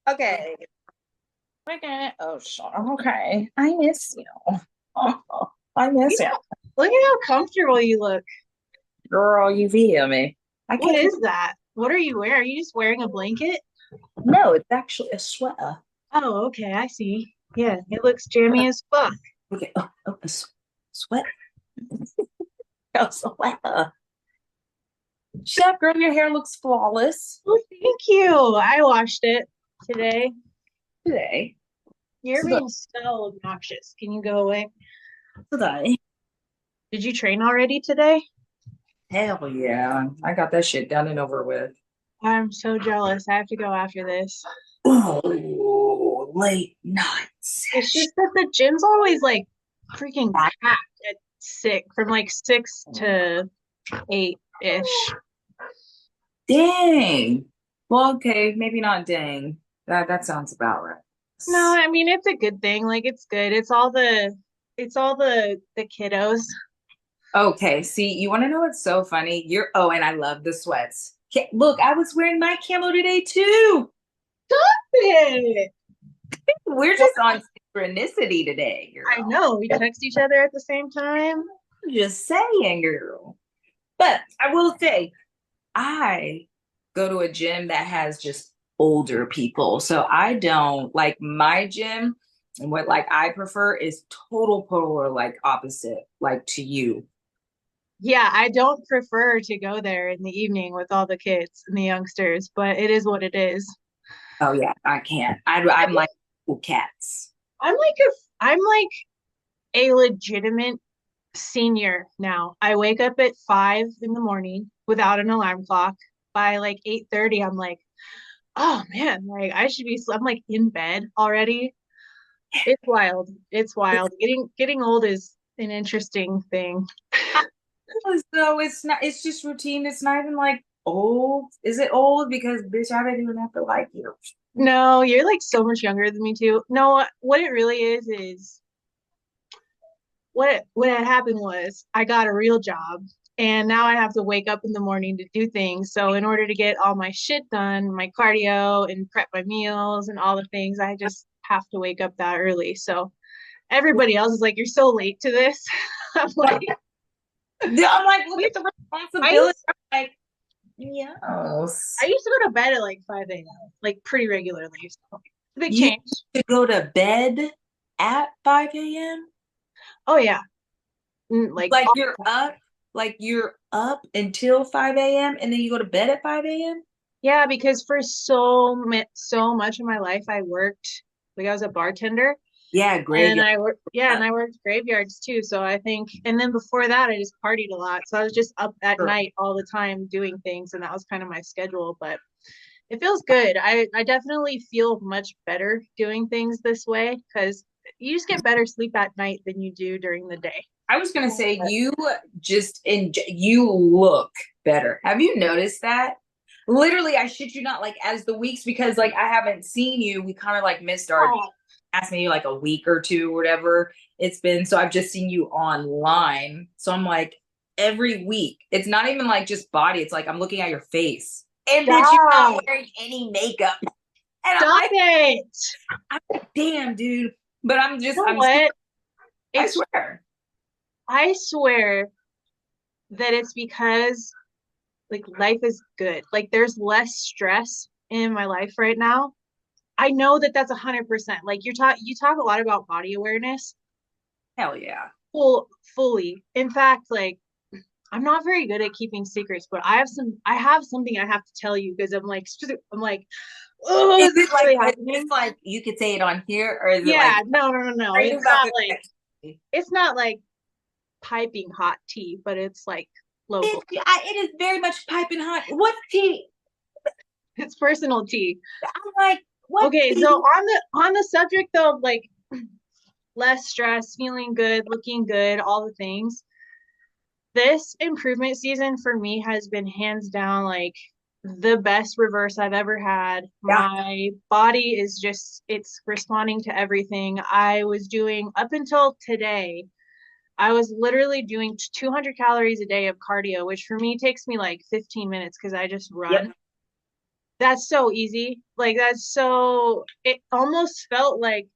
Okay. Okay. Oh, sure. Okay. I miss you. Oh, I miss you. Look at how comfortable you look. Girl, you feel me. I What can't. is that? What are you wearing? Are you just wearing a blanket? No, it's actually a sweater. Oh, okay, I see. Yeah, it looks jammy as fuck. Okay. Oh, sweat. A sweater. Chef, girl, your hair looks flawless Well, thank you. I washed it today. today. You're Today. being so obnoxious. Can you go away? Today. Did you train already today? Hell yeah. I got that shit done and over with. I'm so jealous. I have to go after this. Oh, late night It's session. just that the gym's always like freaking packed at from like 6 to 8-ish. Dang. Well, okay, maybe not dang. That sounds about right. No, I mean it's a good thing. Like it's good. It's all the kiddos. Okay, see, you want to know what's so funny? And I love the sweats. Look, I was wearing my camo today too. It. We're Well, just on synchronicity today, I girl. know we text each other at the same time. I'm just saying, girl. But I will say, I go to a gym that has just older people. So I don't like my gym and what like I prefer is total polar like opposite like to you. Yeah, I don't prefer to go there in the evening with all the kids and the youngsters, but it is what it is. Oh yeah, I can't. I I'm think like cool cats. I'm like a legitimate senior now. I wake up at 5 in the morning without an alarm clock. By like 8:30, I'm like, oh man, like I should be. I'm like in bed already. It's wild. It's It's wild. Getting old is an interesting thing. so it's not it's just routine. It's not even like old. Is it old? Because bitch, I've been doing that for like years. No, you're like so much younger than me too. No, what it really is what had happened was I got a real job and now I have to wake up in the morning to do things. So in order to get all my shit done, my cardio and prep my meals and all the things, I just have to wake up that early. So everybody else is like, "You're so late to this." I'm like, I'm like, look at the I responsibility. used I'm like, yes. I used to go to bed at like 5 a.m. like pretty regularly. So it's a big You change. to go to bed at 5 a.m. Oh yeah. Like Like you're up until 5 a.m. and then you go to bed at 5 a.m. yeah, because for so much of my life I worked like I was a bartender Yeah, and graveyard. I worked graveyards too. So I think and then before that I just partied a lot. So I was just up at night all the time doing things and that was kind of my schedule, but it feels good. I definitely feel much better doing things this way because you just get better sleep at night than you do during the day. I was gonna say you look better. Have you noticed that? Literally, I shit you not. Like as the weeks, because like I haven't seen you, we kind of like missed our Oh, asked me like a week or two or whatever it's been. So I've just seen you online. So I'm like every week. It's not even like just body. It's like I'm looking at your face. And bitch, you're not stop. wearing any makeup. And Stop it. I'm like, damn, dude. But You know I'm what? I It's swear. I swear that it's because like life is good. Like there's less stress in my life right now. I know that that's 100%. Like you talk a lot about body awareness. Hell yeah. Fully. In fact, like I'm not very good at keeping secrets, but I have something I have to tell you because I'm like, oh, Is is this it like really is this happening? like you could say it on here, or is it like Yeah, no. are you about to text me? It's not like piping hot tea, but it's like local. It is very much piping hot. What tea? It's personal tea. I'm like, what Okay, so tea? on the subject of like less stress, feeling good, looking good, all the things. This improvement season for me has been hands down like the best reverse I've ever had. Yeah. My body is just it's responding to everything. I was doing up until today. I was literally doing 200 calories a day of cardio, which for me takes me like 15 minutes because I just Yep. run. That's so easy. Like that's so it almost felt like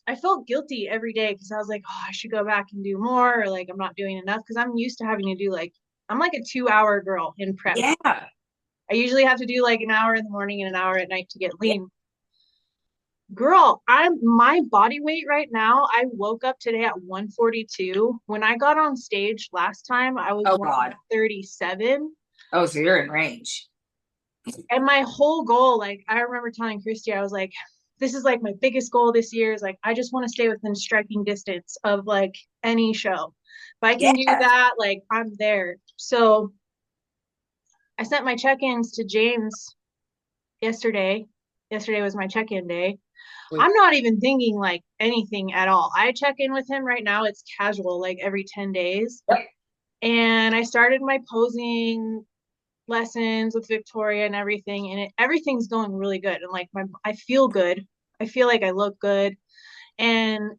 I felt guilty every day because I was like, oh, I should go back and do more, or like I'm not doing enough because I'm used to having to do like I'm like a 2 hour girl in prep. Yeah. I usually have to do like an hour in the morning and an hour at night to get Yeah. lean. Girl, I'm my body weight right now. I woke up today at 142. When I got on stage last time, I was Oh God. 137. Oh, so you're in range. And my whole goal, like I remember telling Christy, I was like, this is like my biggest goal this year is like I just want to stay within striking distance of like any show. If I can do Yeah. that, like I'm there. So I sent my check-ins to James yesterday. Yesterday was my check-in day. I'm not even thinking like anything at all. I check in with him right now. It's casual, like every 10 days. Yep. And I started my posing lessons with Victoria and everything, and everything's going really good. And like I feel good. I feel like I look good. And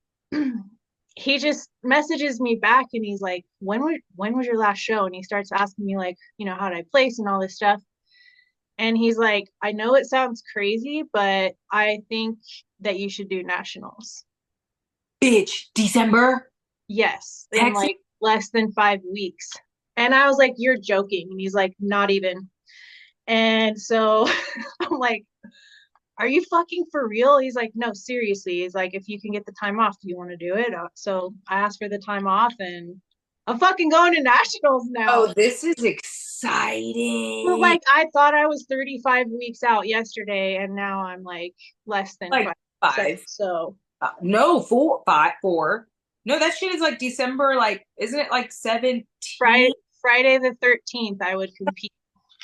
he just messages me back and he's like, when was your last show? And he starts asking me like, how did I place and all this stuff. And he's like, I know it sounds crazy, but I think that you should do nationals. Bitch, December, Yes, in Texas. like less than 5 weeks. And I was like, you're joking. And he's like, not even. And so I'm like, are you fucking for real? He's like, no, seriously. He's like, if you can get the time off, do you want to do it? So I asked for the time off and I'm fucking going to nationals now. Oh, this is But exciting. like, I thought I was 35 weeks out yesterday and now I'm like less than Like 5 weeks out. 5. So No, 4, 5, 4. No, that shit is like December, like, isn't it like 17? Friday the 13th, I would compete.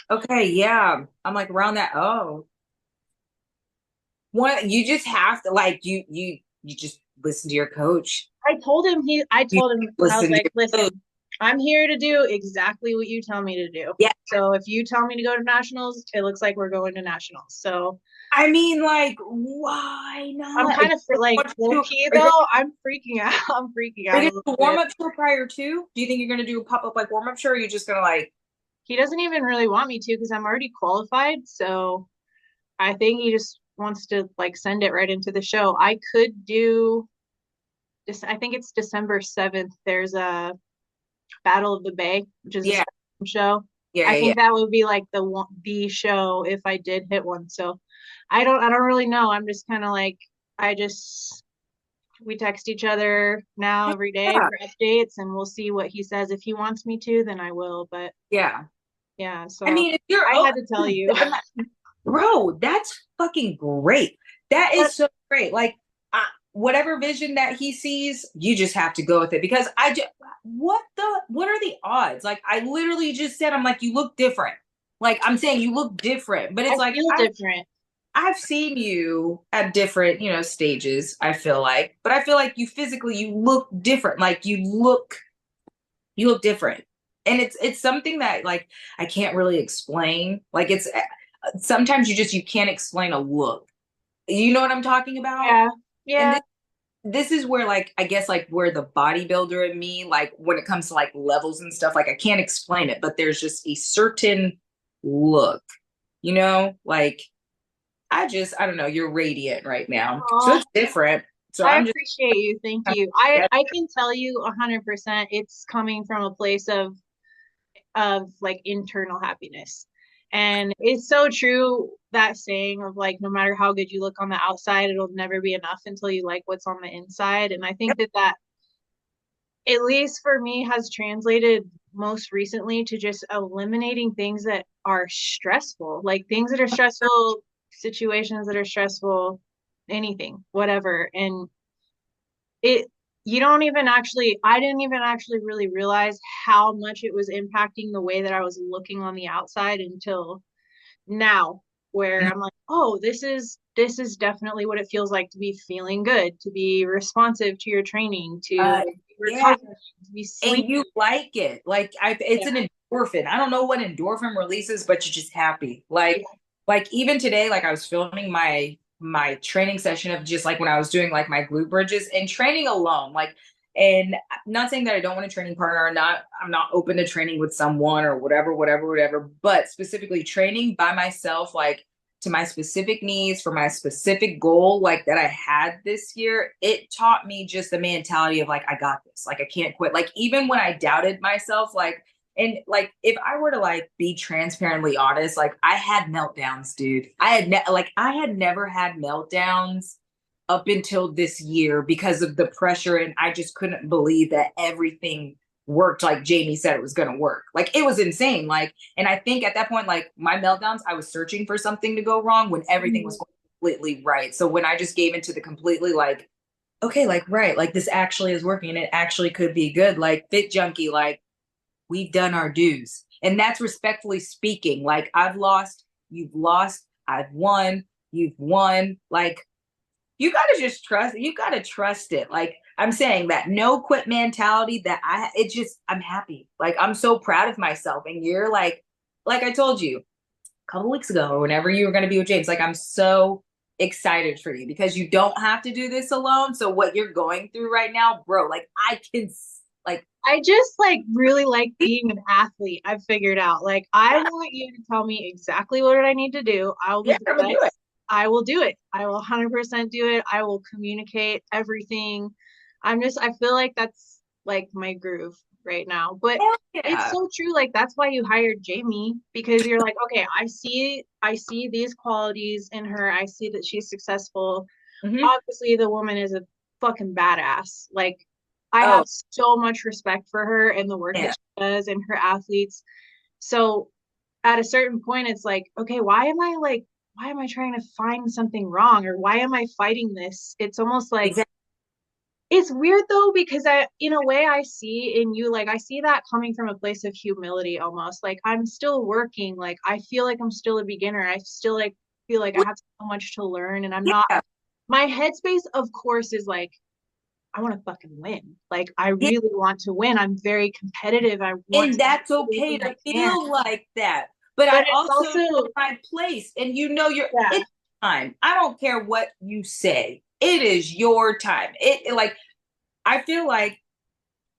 Okay, yeah. I'm like around that. Oh, what you just have to like you just listen to your coach. I You told him, I was listen to like, your coach. listen, I'm here to do exactly what you tell me to do. Yeah. So if you tell me to go to nationals, it looks like we're going to nationals. So I mean, like, why I'm not? kind of like low key though. I'm freaking out. I'm freaking Are out a you little gonna do a warm bit. up show prior to? Do you think you're gonna do a pop up like warm up show, or are you just gonna like He doesn't even really want me to because I'm already qualified. So I think he just wants to like send it right into the show. I could do this. I think it's December 7th. There's a Battle of the Bay, which is a yeah, show. yeah, I yeah, think that would be like the show if I did hit one. So I don't really know. I'm just kind of like I just we text each other now every day yeah, for updates and we'll see what he says. If he wants me to, then I will. But yeah. yeah, I so mean, if you're I oh had to tell you. bro, that's fucking great. That But is so great. Like, whatever vision that he sees, you just have to go with it because what are the odds? Like, I literally just said, I'm like, you look different. Like, I'm saying you look different, but it's I like, feel different. I've seen you at different, stages, I feel like, but I feel like you look different. Like, you look different. And it's something that like I can't really explain. Like it's sometimes you can't explain a look. You know what I'm talking about? Yeah. And Yeah. this is where like I guess like where the bodybuilder in me, like when it comes to like levels and stuff, like I can't explain it, but there's just a certain look, like I don't know, you're radiant right now. So Aw, it's different. So I I'm just appreciate you. Thank you. I can tell you 100% it's coming from a place of like internal happiness. And it's so true that saying of like no matter how good you look on the outside, it'll never be enough until you like what's on the inside. And I think that at least for me has translated most recently to just eliminating things that are stressful, like things that are stressful, situations that are stressful, anything, whatever. And it you don't even actually I didn't even actually really realize how much it was impacting the way that I was looking on the outside until now where I'm like, oh, this is definitely what it feels like to be feeling good, to be responsive to your training, to uh be yeah. recovering, to be And sleeping. you like it. Like it's Yeah, an endorphin. I don't know what endorphin releases, but you're just happy. yeah, Like even today, like I was filming my training session of just like when I was doing like my glute bridges and training alone. Like And I'm not saying that I don't want a training partner or not, I'm not open to training with someone or whatever, but specifically training by myself, like to my specific needs for my specific goal, like that I had this year, it taught me just the mentality of like, I got this, like I can't quit. Like even when I doubted myself, like, and like if I were to like be transparently honest, like I had meltdowns, dude. I had never had meltdowns up until this year because of the pressure, and I just couldn't believe that everything worked like Jamie said it was going to work. Like it was insane. Like, and I think at that point, like my meltdowns, I was searching for something to go wrong when everything was Mhm. going completely right. So when I just gave into the completely like, okay, like right, like this actually is working and it actually could be good. Like Fit Junkie, like we've done our dues. And that's respectfully speaking. Like I've lost, you've lost, I've won, you've won. Like you got to just trust, you got to trust it. Like I'm saying that no quit mentality that it just, I'm happy. Like I'm so proud of myself. And you're like I told you a couple weeks ago or whenever you were going to be with James, like I'm so excited for you because you don't have to do this alone. So what you're going through right now, bro, like I can like, I just like really like being an athlete. I've figured out. Like, I want you to tell me exactly what I need to do. I will be yeah, the I'm gonna do it. best. I will do it. I will 100% do it. I will communicate everything. I feel like that's like my groove right now. But Hell it's yeah. so true. Like, that's why you hired Jamie because you're like, okay, I see these qualities in her. I see that she's successful. Hmm. Obviously, the woman is a fucking badass. Like, I have Oh, so much respect for her and the work that yeah. she does and her athletes. So at a certain point, it's like, okay, why am I trying to find something wrong or why am I fighting this? It's almost like Exactly. it's weird though, because in a way, I see in you, like, I see that coming from a place of humility almost. Like, I'm still working. Like, I feel like I'm still a beginner. I still like feel like I have so much to learn and I'm not, Yeah. my headspace, of course, is like, I want to fucking win. Like I Yeah. really want to win. I'm very competitive. I want And to that's do okay everything I to can. feel like that. But But I it's also know also, my place. And you know yeah, it's time. I don't care what you say. It is your time. Like I feel like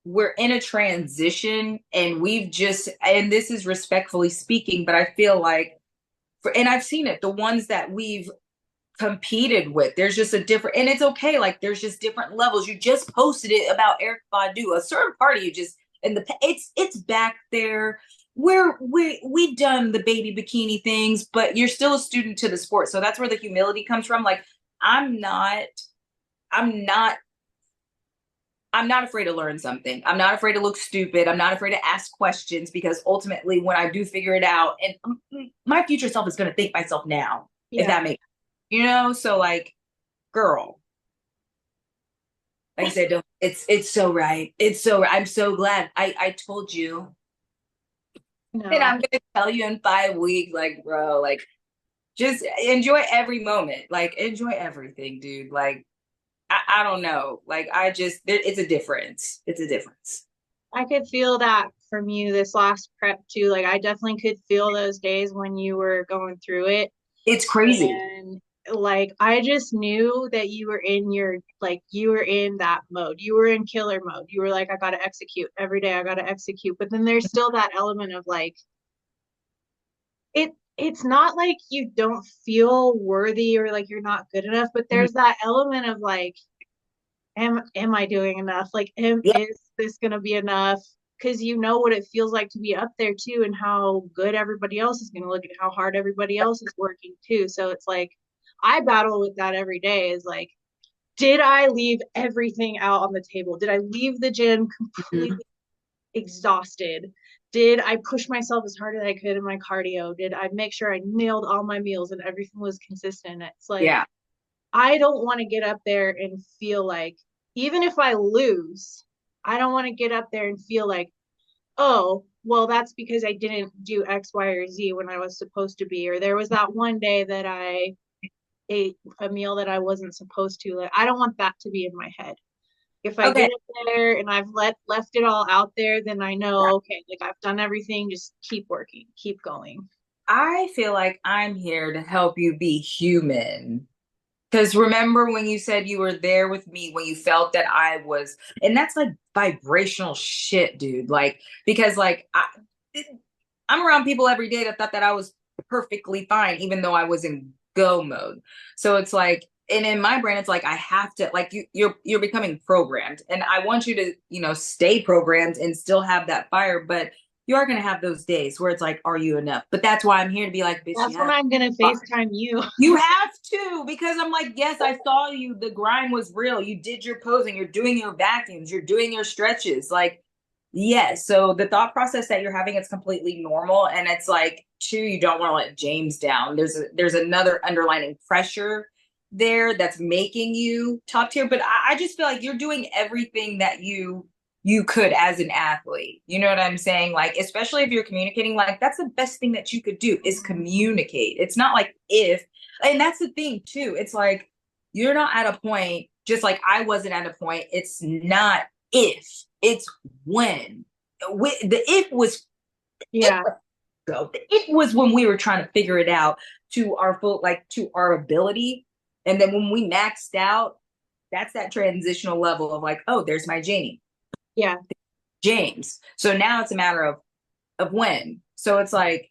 we're in a transition and we've just, and this is respectfully speaking, but I feel like and I've seen it, the ones that we've competed with. There's just a different, and it's okay. Like there's just different levels. You just posted it about Eric Badu, a certain party. You just and it's back there. We done the baby bikini things, but you're still a student to the sport. So that's where the humility comes from. Like I'm not, I'm not. I'm not afraid to learn something. I'm not afraid to look stupid. I'm not afraid to ask questions because ultimately, when I do figure it out, and my future self is going to thank myself now, if yeah. that makes so like girl, like I said, don't, it's so right. It's so right. I'm so glad I told you, and No, I'm gonna tell you in 5 weeks, like bro, like just enjoy every moment, like enjoy everything, dude. Like I don't know, like I just it's a difference. It's a difference. I could feel that from you this last prep too. Like I definitely could feel those days when you were going through it. It's crazy. And like I just knew that you were in your like you were in that mode. You were in killer mode. You were like, I gotta execute every day, I gotta execute. But then there's still that element of like it's not like you don't feel worthy or like you're not good enough, but Mhm. there's that element of like, am I doing enough? Like, Yeah. is this gonna be enough? Because you know what it feels like to be up there too, and how good everybody else is gonna look and how hard everybody else is working too. So it's like I battle with that every day. Is like, did I leave everything out on the table? Did I leave the gym Mhm. completely exhausted? Did I push myself as hard as I could in my cardio? Did I make sure I nailed all my meals and everything was consistent? It's like, Yeah. I don't want to get up there and feel like, even if I lose, I don't want to get up there and feel like, oh, well, that's because I didn't do X, Y, or Z when I was supposed to be. Or there was that one day that I ate a meal that I wasn't supposed to. Like, I don't want that to be in my head. If I Okay. get up there and I've left it all out there, then I know, okay, like I've done everything, just keep working, keep going. I feel like I'm here to help you be human. Because remember when you said you were there with me when you felt that I was, and that's like vibrational shit, dude. Like, because like I'm around people every day that thought that I was perfectly fine, even though I was in go mode. So it's like, and in my brain, it's like I have to, like you're becoming programmed, and I want you to, stay programmed and still have that fire, but you are gonna have those days where it's like, are you enough? But that's why I'm here to be like, bitch, That's when yeah. I'm gonna FaceTime you. You have to, because I'm like, yes, I saw you. The grind was real. You did your posing. You're doing your vacuums. You're doing your stretches. Like, yes. So the thought process that you're having is completely normal. And it's like, two, you don't want to let James down. There's another underlining pressure there that's making you top tier. But I just feel like you're doing everything that you could as an athlete. You know what I'm saying? Like, especially if you're communicating, like that's the best thing that you could do is communicate. It's not like if, and that's the thing too. It's like you're not at a point, just like I wasn't at a point. It's not if, it's when. The if was Yeah. go. The if was when we were trying to figure it out to our full, like to our ability. And then when we maxed out, that's that transitional level of like, oh, there's my Janie. Yeah. James. So now it's a matter of when. So it's like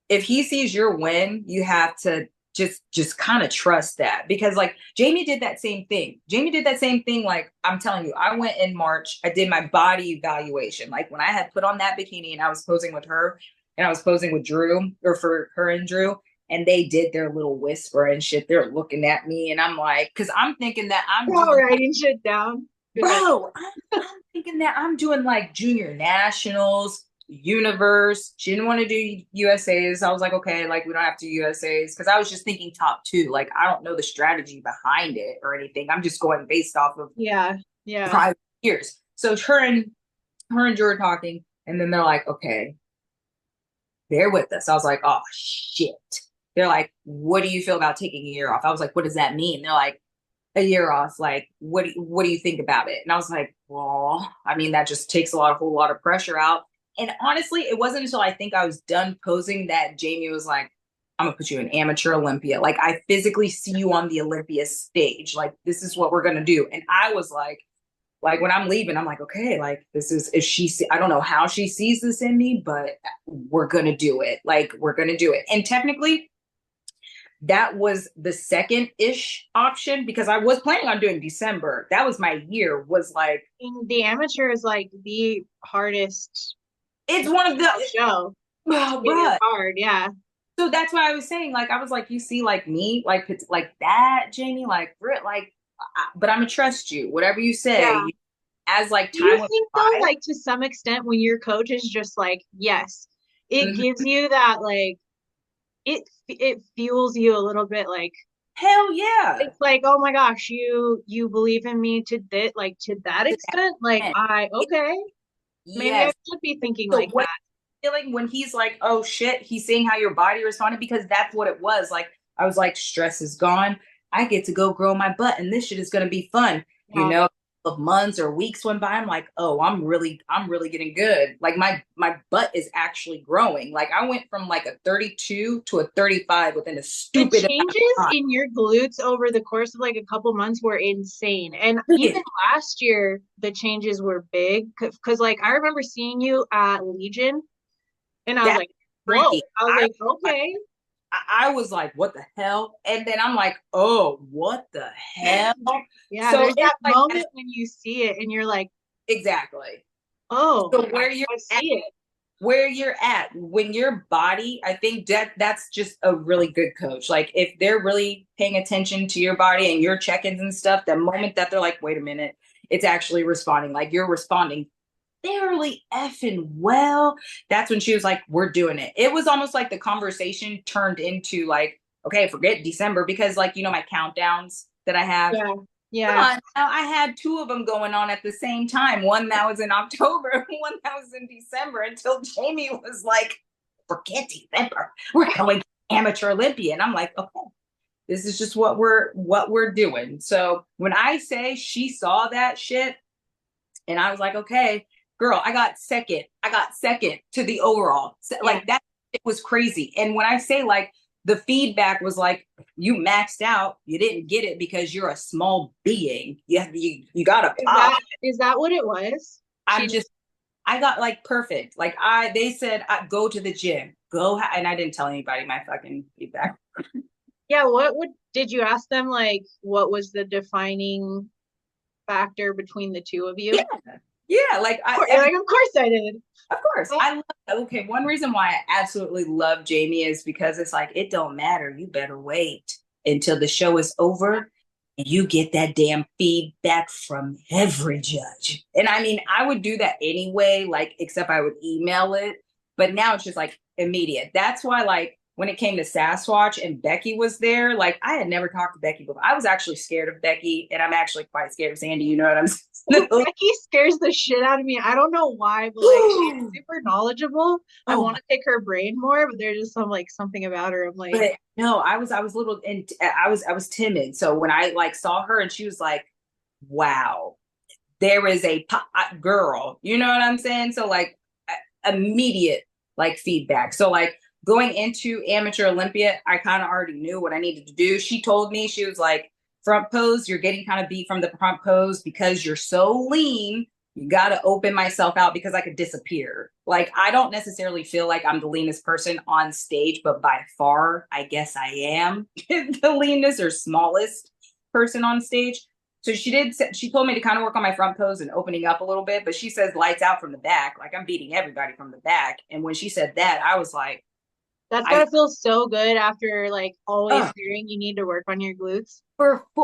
if he sees your win, you have to just kind of trust that, because like Jamie did that same thing. Jamie did that same thing. Like I'm telling you, I went in March, I did my body evaluation. Like when I had put on that bikini and I was posing with her and I was posing with Drew, or for her and Drew, and they did their little whisper and shit. They're looking at me and I'm like, because I'm thinking that I'm All doing, writing shit down. bro, I'm thinking that I'm doing like junior nationals, universe. She didn't want to do USAs. I was like, okay, like we don't have to do USAs, because I was just thinking top two. Like I don't know the strategy behind it or anything. I'm just going based off of Yeah. Yeah. prior years. So her and Drew are talking, and then they're like, okay, they're with us. I was like, oh shit. They're like, what do you feel about taking a year off? I was like, what does that mean? They're like, a year off. Like, what do you think about it? And I was like, well, I mean, that just takes a whole lot of pressure out. And honestly, it wasn't until I think I was done posing that Jamie was like, I'm gonna put you in amateur Olympia. Like, I physically see you on the Olympia stage. Like, this is what we're gonna do. And I was like when I'm leaving, I'm like, okay, like this is, if she, I don't know how she sees this in me, but we're gonna do it. Like, we're gonna do it. And technically, that was the second-ish option, because I was planning on doing December. That was my year, was like, And the amateur is like the hardest it's one of the, show to oh, get your bruh. card. Yeah. So that's why I was saying, like, I was like, you see, like me, like it's like that, Jamie, like, but I'm gonna trust you. Whatever you Yeah. say, as like Do you time went think though, by. like to some extent, when your coach is just like, yes, it Mhm. gives you that like it fuels you a little bit like Hell yeah. it's like, oh my gosh, you believe in me to that To extent. Like that I end. okay, maybe I Yes. should be thinking So like what that. feeling when he's like, oh shit, he's seeing how your body responded, because that's what it was. Like, I was like, stress is gone. I get to go grow my butt, and this shit is gonna be fun. You Yeah. know, of months or weeks went by. I'm like, oh, I'm really getting good. Like my butt is actually growing. Like I went from like a 32 to a 35 within a The stupid amount changes of in your glutes over the course of like a couple months were insane. And time. even last year, the changes were big because like I remember seeing you at Legion and I was That's like, whoa. freaky. I was I like, okay. I was like, what the hell? And then I'm like, oh, what the hell? Yeah, So there's it's that like that's moment when you see it and you're like, exactly. oh, So where you're I at, see it. when your body, I think that's just a really good coach. Like if they're really paying attention to your body and your check-ins and stuff, the moment that they're like, wait a minute, it's actually responding. Like you're responding fairly effing well. That's when she was like, we're doing it. It was almost like the conversation turned into like, okay, forget December, because like, my countdowns that I have. Yeah. Come Yeah. on now, I had two of them going on at the same time. One that was in October, one that was in December, until Jamie was like, forget December. We're going to amateur Olympia. And I'm like, okay, this is just what we're doing. So when I say she saw that shit, and I was like, okay, girl, I got second. I got second to the overall. So, Yeah. like that, it was crazy. And when I say like the feedback was like, you maxed out. You didn't get it because you're a small being. You got to pop. Is that what it was? I'm just I got like perfect. Like they said, go to the gym, and I didn't tell anybody my fucking feedback. Yeah, what would did you ask them like what was the defining factor between the two of Yeah, you? yeah. Like You're like, of course I did. of course, I love. Okay, one reason why I absolutely love Jamie is because it's like it don't matter. You better wait until the show is over and you get that damn feedback from every judge. And I mean, I would do that anyway, like except I would email it. But now it's just like immediate. That's why, like, when it came to Sasquatch and Becky was there, like I had never talked to Becky before. I was actually scared of Becky, and I'm actually quite scared of Sandy. You know what I'm saying? Becky scares the shit out of me. I don't know why, but like she's super knowledgeable. I Oh want my. to pick her brain more, but there's just something about her. I'm like, But no, I was little, and I was timid. So when I like saw her and she was like, wow, there is a girl, you know what I'm saying? So like immediate like feedback. So like going into amateur Olympia, I kind of already knew what I needed to do. She told me, she was like, front pose, you're getting kind of beat from the front pose because you're so lean. You got to open myself out because I could disappear. Like, I don't necessarily feel like I'm the leanest person on stage, but by far, I guess I am the leanest or smallest person on stage. So she told me to kind of work on my front pose and opening up a little bit, but she says lights out from the back. Like, I'm beating everybody from the back. And when she said that, I was like, that's I, gotta feel so good after like always uh, hearing you need to work on your glutes.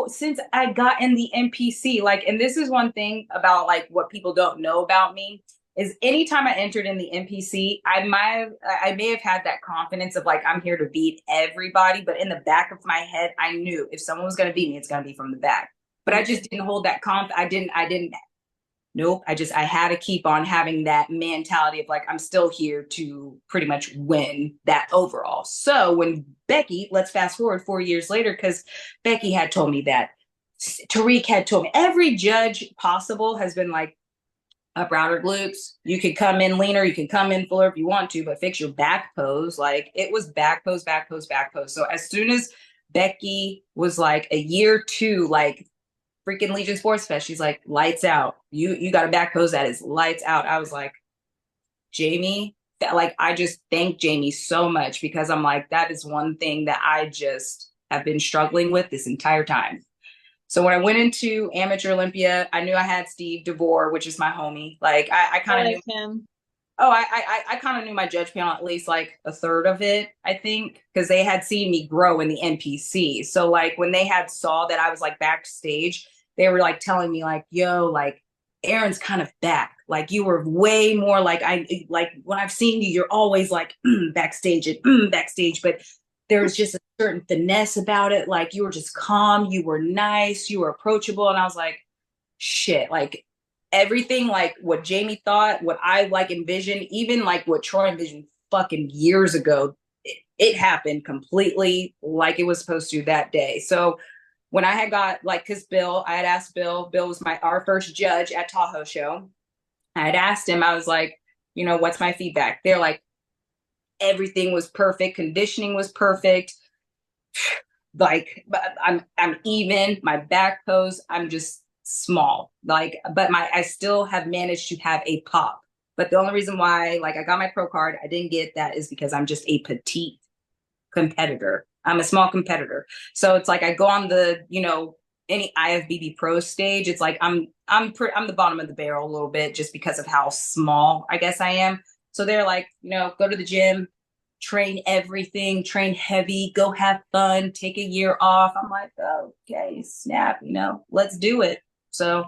since I got in the NPC, like, and this is one thing about like what people don't know about me is anytime I entered in the NPC, I may have had that confidence of like I'm here to beat everybody, but in the back of my head, I knew if someone was going to beat me, it's going to be from the back. But I just didn't hold that I didn't. Nope. I had to keep on having that mentality of like, I'm still here to pretty much win that overall. So when Becky, let's fast forward 4 years later, because Becky had told me that, Tariq had told me, every judge possible has been like, up router glutes. You could come in leaner, you can come in fuller if you want to, but fix your back pose. Like it was back pose, back pose, back pose. So as soon as Becky was like a year two, like freaking Legion Sports Fest. She's like, lights out. You got a back pose that is lights out. I was like, Jamie, like I just thank Jamie so much because I'm like, that is one thing that I just have been struggling with this entire time. So when I went into Amateur Olympia, I knew I had Steve DeVore, which is my homie. Like I I kind of knew. like him. Oh, I kind of knew my judge panel at least like a third of it, I think, because they had seen me grow in the NPC. So like when they had saw that I was like backstage, they were like telling me like, "Yo, like Arin's kind of back. Like you were way more like I like when I've seen you, you're always like backstage and backstage, but there was just a certain finesse about it. Like you were just calm, you were nice, you were approachable." And I was like, shit, like everything like what Jamie thought, what I like envisioned, even like what Troy envisioned fucking years ago, it happened completely like it was supposed to that day. So when I had got like, cause I had asked Bill was our first judge at Tahoe show. I had asked him, I was like, what's my feedback? They're like, everything was perfect. Conditioning was perfect. Like I'm even, my back pose, I'm just small. Like, but I still have managed to have a pop. But the only reason why, like, I got my pro card, I didn't get that is because I'm just a petite competitor. I'm a small competitor. So it's like I go on the, any IFBB pro stage, it's like I'm the bottom of the barrel a little bit just because of how small I guess I am. So they're like, go to the gym, train everything, train heavy, go have fun, take a year off. I'm like, okay, snap, let's do it. So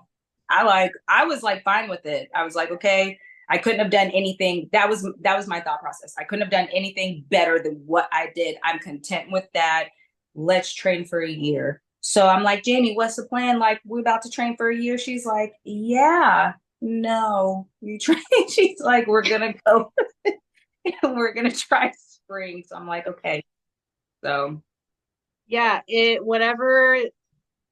I was like fine with it. I was like, okay, I couldn't have done anything. That was my thought process. I couldn't have done anything better than what I did. I'm content with that. Let's train for a year. So I'm like, Jamie, what's the plan? Like, we're about to train for a year. She's like, yeah, no, you train. She's like, we're gonna go. We're gonna try spring. So I'm like, okay. So Yeah, it whatever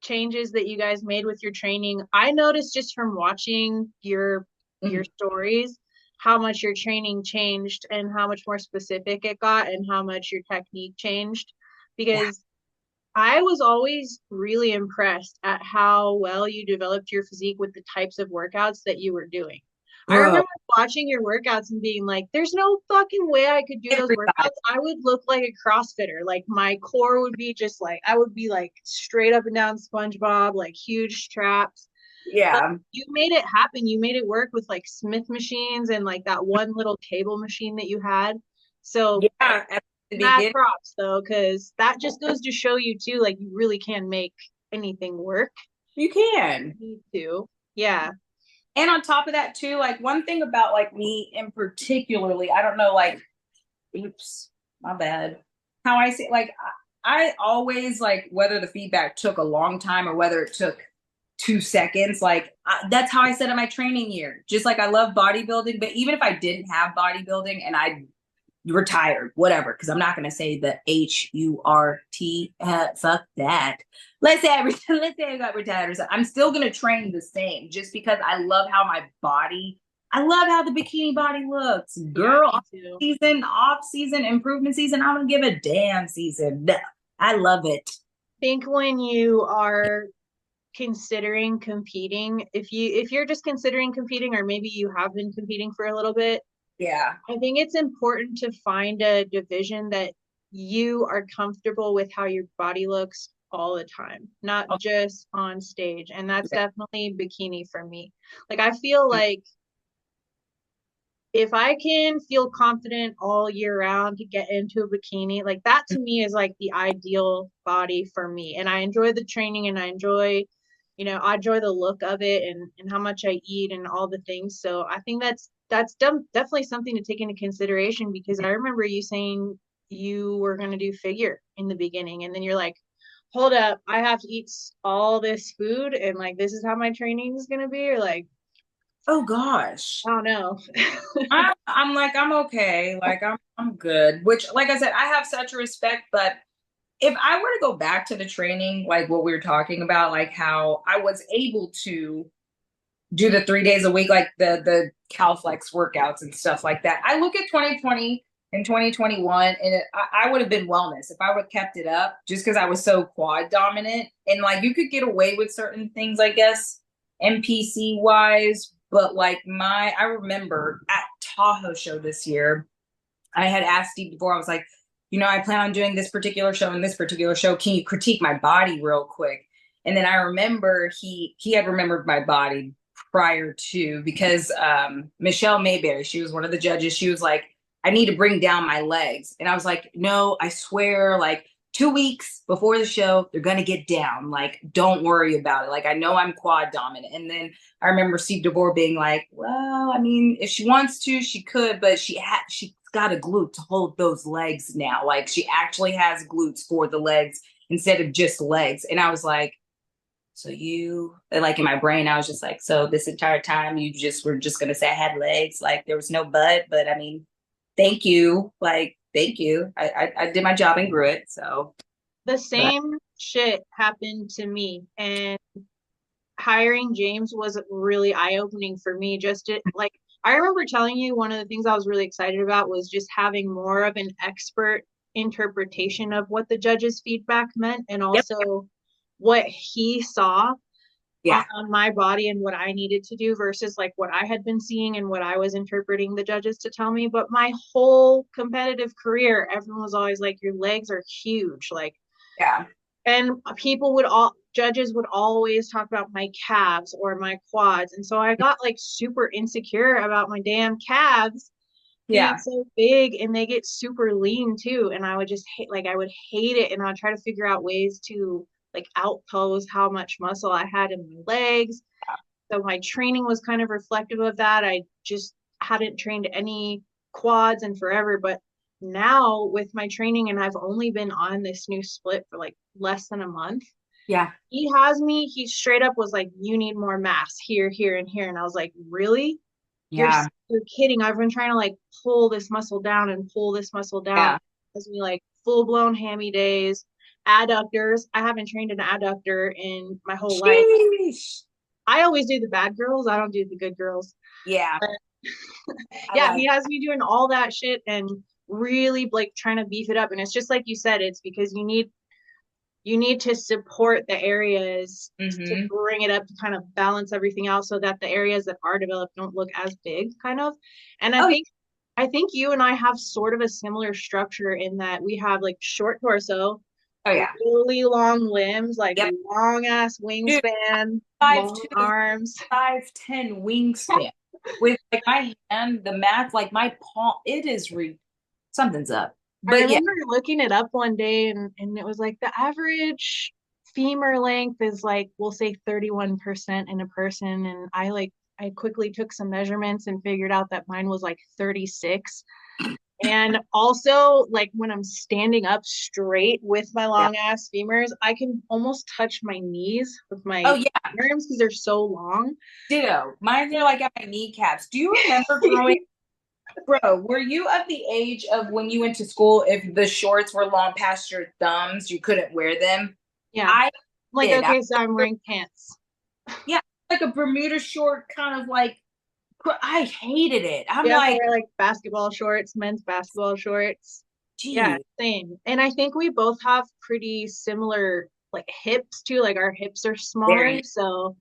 changes that you guys made with your training, I noticed just from watching your mhm. stories, how much your training changed and how much more specific it got and how much your technique changed. Yeah. Because I was always really impressed at how well you developed your physique with the types of workouts that you were doing. I Bro, remember watching your workouts and being like, there's no fucking way I could do those everybody. workouts. I would look like a CrossFitter. Like my core would be just like, I would be like straight up and down SpongeBob, like huge straps. But Yeah. you made it happen. You made it work with like Smith machines and like that one little cable machine that you had. So Yeah. At the mad beginning, props though, because that just goes to show you too, like you really can make anything work. you can. You need to. Yeah. And on top of that, too, like one thing about like me in particularly, I don't know, like, oops, my bad. How I say, like, I always like whether the feedback took a long time or whether it took 2 seconds. Like that's how I said in my training year. Just like I love bodybuilding, but even if I didn't have bodybuilding and I retired, whatever, because I'm not going to say the HURT. Fuck that. Let's say I got retired or something. I'm still going to train the same just because I love how my body, I love how the bikini body looks. Yeah, Girl, me too. off season, improvement season. I don't give a damn season. No, I love it. Think when you are considering competing, if you're just considering competing, or maybe you have been competing for a little bit, Yeah. I think it's important to find a division that you are comfortable with how your body looks all the time, not Oh, just on stage. And that's yeah. definitely bikini for me. Like I feel like if I can feel confident all year round to get into a bikini, like that to me is like the ideal body for me. And I enjoy the training and I enjoy, I enjoy the look of it and how much I eat and all the things. So I think definitely something to take into consideration because I remember you saying you were going to do figure in the beginning and then you're like, hold up, I have to eat all this food and like this is how my training is going to be, or like, Oh gosh. I don't know. I'm like, I'm okay. Like I'm good. Which, like I said, I have such respect, but if I were to go back to the training, like what we were talking about, like how I was able to do the 3 days a week, like the Calflex workouts and stuff like that. I look at 2020 and 2021, and I would have been wellness if I would have kept it up, just because I was so quad dominant, and like you could get away with certain things, I guess, NPC wise. But like I remember at Tahoe show this year, I had asked Steve before. I was like, I plan on doing this particular show and this particular show. Can you critique my body real quick? And then I remember he had remembered my body prior to, because Michelle Mayberry, she was one of the judges. She was like, I need to bring down my legs. And I was like, no, I swear, like 2 weeks before the show, they're gonna get down. Like, don't worry about it. Like, I know I'm quad dominant. And then I remember Steve DeVore being like, well, I mean, if she wants to, she could, but she's got a glute to hold those legs now. Like, she actually has glutes for the legs instead of just legs. And I was like, so you, like, in my brain, I was just like, so this entire time you just were just gonna say I had legs, like there was no butt, but I mean, thank you, like thank you. I did my job and grew it. So, The but same shit happened to me, and hiring James was really eye-opening for me. Just to, like, I remember telling you one of the things I was really excited about was just having more of an expert interpretation of what the judge's feedback meant and yep, also what he saw yeah, on my body and what I needed to do versus like what I had been seeing and what I was interpreting the judges to tell me. But my whole competitive career, everyone was always like, your legs are huge. Like, yeah, and judges would always talk about my calves or my quads. And so I got like super insecure about my damn calves being yeah, so big and they get super lean too. And I would just I would hate it. And I'd try to figure out ways to like outpose how much muscle I had in my legs. So my training was kind of reflective of that. I just hadn't trained any quads in forever, but now with my training, and I've only been on this new split for like less than a month. yeah, He straight up was like, you need more mass here, here, and here. And I was like, really? You're yeah, you're kidding. I've been trying to like pull this muscle down and pull this muscle down. yeah. As me like full blown hammy days, adductors. I haven't trained an adductor in my whole life. Sheesh. I always do the bad girls. I don't do the good girls. Yeah, I Yeah, like, he has me doing all that shit and really like trying to beef it up. And it's just like you said, it's because you need to support the areas to mm-hmm. bring it up to kind of balance everything out so that the areas that are developed don't look as big, kind of. And I Oh, think I think you and I have sort of a similar structure in that we have like short torso, oh yeah. really long limbs, like Yep. long ass Dude, wingspan, five long two, arms. 5'10" wingspan. With like my hand, the math, like my palm, it is something's up. I But yeah, remember looking it up one day and it was like the average femur length is like we'll say 31% in a person and I quickly took some measurements and figured out that mine was like 36. And also like when I'm standing up straight with my yeah. long ass femurs, I can almost touch my knees with Oh my yeah, arms because they're so long. ditto. Mine are like at my kneecaps. Do you remember growing, bro? Were you of the age of when you went to school, if the shorts were long past your thumbs, you couldn't wear them? Yeah. I Like, did. okay, so I'm wearing pants. Yeah, like a Bermuda short, kind of like, I hated it. I'm You have to like, wear like basketball shorts, men's basketball shorts. Yeah, geez, same. And I think we both have pretty similar like hips too. Like our hips are smaller. very, So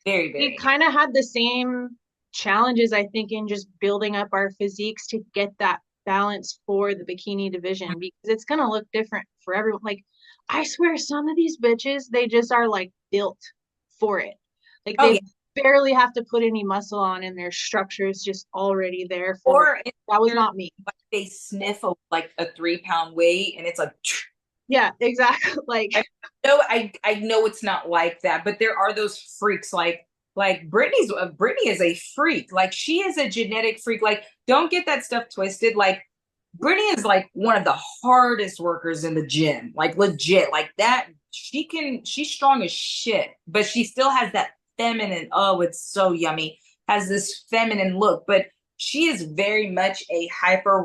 very, we very. kind of had the same challenges, I think, in just building up our physiques to get that balance for the bikini division because it's gonna look different for everyone. Like I swear some of these bitches, they just are like built for it. Like Oh yeah. they barely have to put any muscle on and their structure is just already there for it. Or That was they're not me. like they sniff like a 3 pound weight, and it's like, Yeah, exactly. Like I know it's not like that, but there are those freaks like Brittany is a freak. Like she is a genetic freak. Like don't get that stuff twisted. Like Brittany is like one of the hardest workers in the gym. Like legit. Like that she's strong as shit, but she still has that feminine, oh, it's so yummy. Has this feminine look, but she is very much a hyper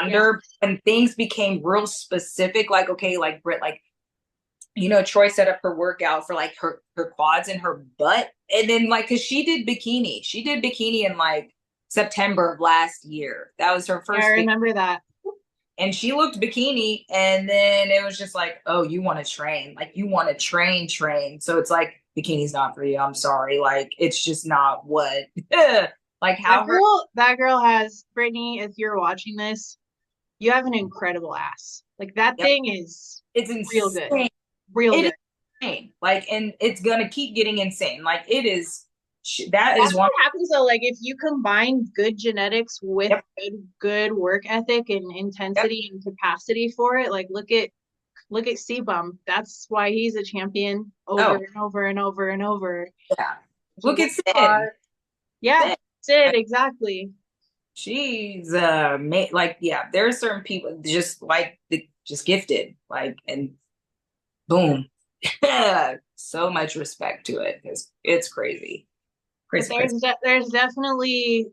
yeah, responder when things became real specific, like okay, like Britt, like Troy set up her workout for like her quads and her butt. And then like cause she did bikini. She did bikini in like September of last year. That was her yeah, I first big remember that. and she looked bikini and then it was just like, oh, you want to train. Like you want to train. So it's like bikini's not for you. I'm sorry. Like it's just not what like how her That girl has Brittany, if you're watching this, you have an incredible ass. Like that yep, thing is it's real good. insane. Real It is good. insane. Like and it's gonna keep getting insane. Like it is that is That's one. what happens though. Like if you combine good genetics with Yep. good work ethic and Yep. intensity and capacity for it, like look at C-Bum. That's why he's a champion over Oh, and over and over and over. yeah. He Look at works Sin. hard. Yeah, Sin. Sid, Like, exactly. she's like yeah, there are certain people just like just gifted. Like and boom. So much respect to it. It's crazy. But Crazy, crazy. there's definitely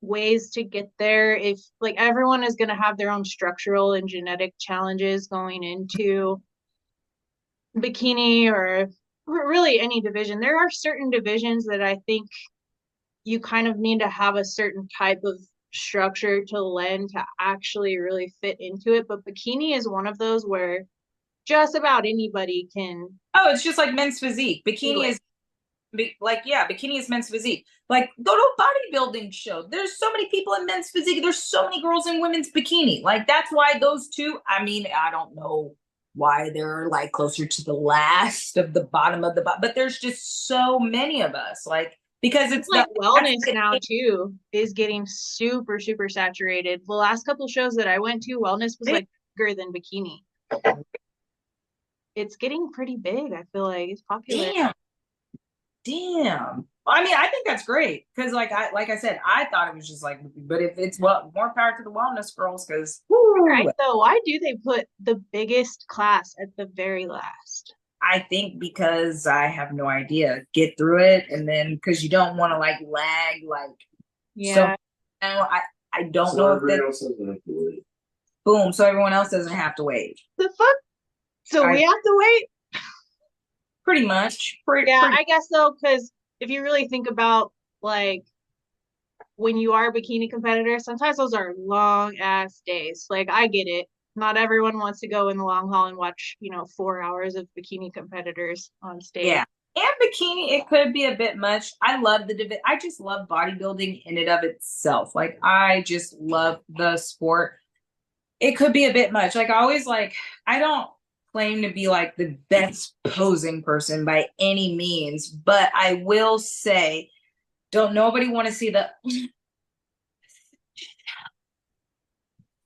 ways to get there if like everyone is going to have their own structural and genetic challenges going into bikini or really any division. There are certain divisions that I think you kind of need to have a certain type of structure to lend to actually really fit into it, but bikini is one of those where just about anybody can Oh, it's just like men's physique. do Bikini it. is like yeah, bikini is men's physique. Like go to a bodybuilding show. There's so many people in men's physique. There's so many girls in women's bikini. Like that's why those two. I mean, I don't know why they're like closer to the last of the bottom of the bottom, but there's just so many of us. Like because It's it's like that's wellness now too is getting super super saturated. The last couple shows that I went to, wellness was it. like bigger than bikini. It's getting pretty big. I feel like it's popular. Damn, damn. I mean, I think that's great because, like I said, I thought it was just like, but if it's well, more power to the wellness girls because Right though, why do they put the biggest class at the very last? I think because I have no idea. Get through it, and then because you don't want to like lag, like so. Yeah. I don't know if that. Else doesn't have to wait. Boom. So everyone else doesn't have to wait. The fuck? So I we have to wait? pretty much. Pretty Yeah, pretty. I guess so, because if you really think about like when you are a bikini competitor, sometimes those are long ass days. Like I get it. Not everyone wants to go in the long haul and watch, 4 hours of bikini competitors on stage. Yeah. And bikini, it could be a bit much. I love I just love bodybuilding in and of itself. Like I just love the sport. It could be a bit much. Like I always like, I don't claim to be like the best posing person by any means, but I will say, don't nobody want to see the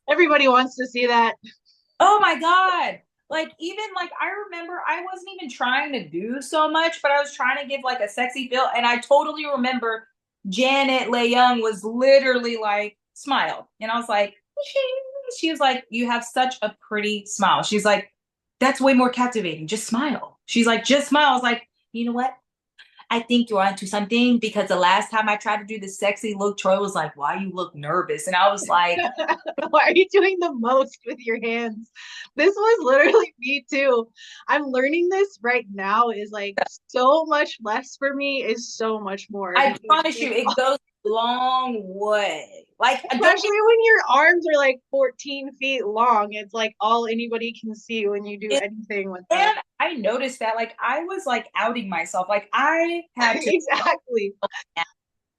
Everybody wants to see that. oh my God. Like even like I remember I wasn't even trying to do so much, but I was trying to give like a sexy feel. And I totally remember Janet Leung was literally like, smile. And I was like, she was like, you have such a pretty smile. She's like, that's way more captivating. Just smile. She's like, just smile. I was like, you know what? I think you're onto something because the last time I tried to do the sexy look, Troy was like, why you look nervous? And I was like, Why are you doing the most with your hands? This was literally me too. I'm learning this right now is like so much less for me is so much more I because promise you, it goes a long way. Like, don't especially when your arms are like 14 feet long, it's like all anybody can see when you do get anything with them. and I noticed that, like, I was like outing myself. Like, I had to, Exactly.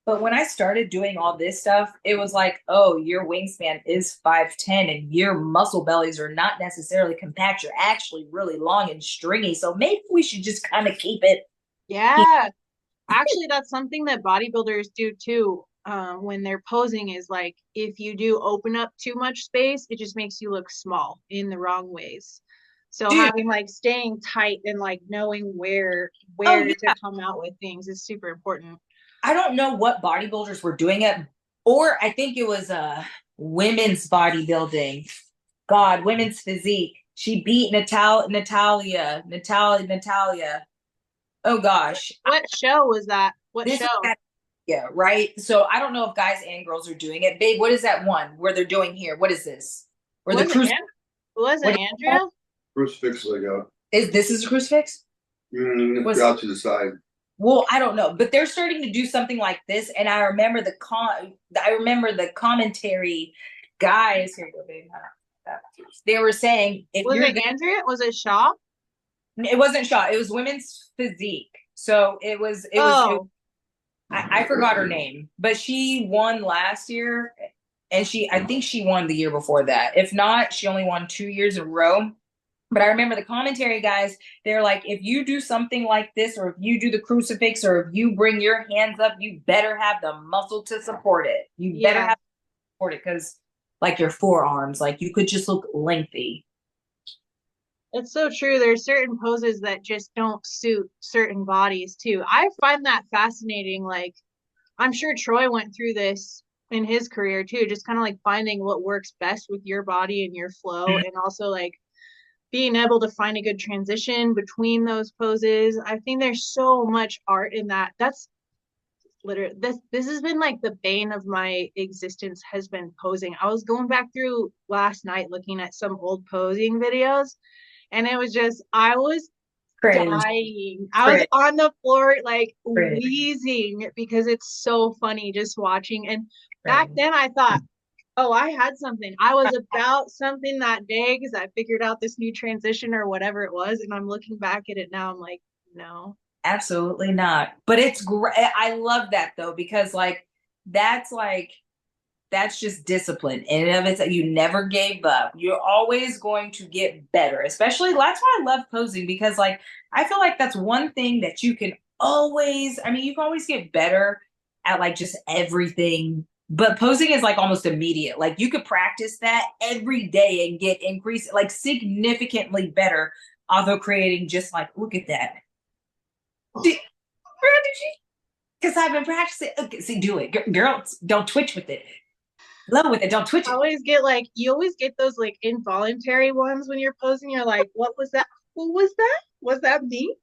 but when I started doing all this stuff, it was like, oh, your wingspan is 5'10 and your muscle bellies are not necessarily compact. You're actually really long and stringy. So maybe we should just kind of keep it. Yeah. Actually, that's something that bodybuilders do too. When they're posing is like if you do open up too much space, it just makes you look small in the wrong ways. So Dude, having like staying tight and like knowing where oh, where to yeah. come out with things is super important. I don't know what bodybuilders were doing it, or I think it was women's bodybuilding. God, women's physique. She beat Natalia. Oh gosh, What show was that? What this is show? that. Yeah, right. So I don't know if guys and girls are doing it. Babe, what is that one where they're doing here? What is this? Or the Was it cruise? was it What Andrea? Crucifix they got. is this? Is a crucifix? Was Out to the side. well, I don't know, but they're starting to do something like this, and I remember I remember the commentary guys. Here you go, babe. They were saying if Was you're it Andrea? Was it Shaw? it wasn't shot. It was women's physique. So Oh, I forgot her name, but she won last year, and I think she won the year before that. If not, she only won 2 years in a row. But I remember the commentary guys, they're like, if you do something like this, or if you do the crucifix, or if you bring your hands up, you better have the muscle to support it. You better yeah. have to support it because, like your forearms, like you could just look lengthy. It's so true. There's certain poses that just don't suit certain bodies too. I find that fascinating. Like, I'm sure Troy went through this in his career too, just kind of like finding what works best with your body and your flow, and also like being able to find a good transition between those poses. I think there's so much art in that. That's literally this has been like the bane of my existence has been posing. I was going back through last night looking at some old posing videos and it was just I was Cringe, dying. I was cringe, on the floor like cringe, wheezing because it's so funny just watching. And back cringe. then I thought, oh, I had something. I was about something that day because I figured out this new transition or whatever it was. And I'm looking back at it now. I'm like, no. Absolutely not. But it's great. I love that though, because like that's just discipline in and of it that you never gave up. You're always going to get better. Especially that's why I love posing because like I feel like that's one thing that you can always, I mean, you can always get better at like just everything. But posing is like almost immediate. Like you could practice that every day and get increased like significantly better, although creating just like look at that. Did, because I've been practicing. Okay, see, do it. Girls, don't twitch with it. Love with it. Don't twitch I it. always get like, you always get those like involuntary ones when you're posing. You're like, what was that? Who was that? Was that me?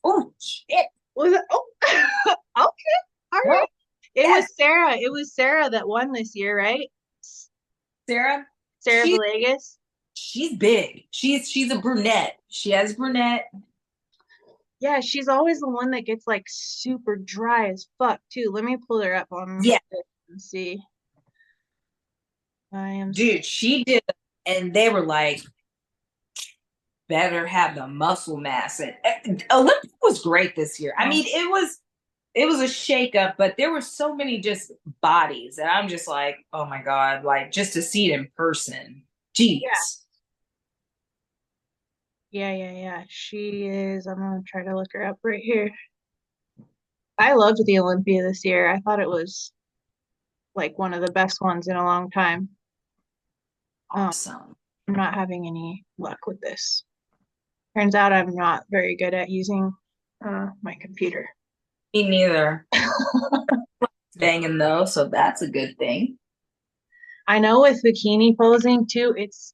Oh, shit. Was it? Oh, okay. All right. Well, It yes, was Sarah. It was Sarah that won this year, right? Sarah, Sarah Villegas. she's big. She's a brunette. She has brunette. Yeah, she's always the one that gets like super dry as fuck too. Let me pull her up on. Yeah. Let's see. I am. Dude, she did, and they were like, better have the muscle mass. And Olympia was great this year. I Oh, mean, it was a shakeup, but there were so many just bodies, and I'm just like, oh my god, like just to see it in person, yeah, jeez. yeah. She is. I'm gonna try to look her up right here. I loved the Olympia this year. I thought it was like one of the best ones in a long time. Um, Awesome. I'm not having any luck with this. Turns out I'm not very good at using my computer. Me neither. Banging though, so that's a good thing. I know with bikini posing too, it's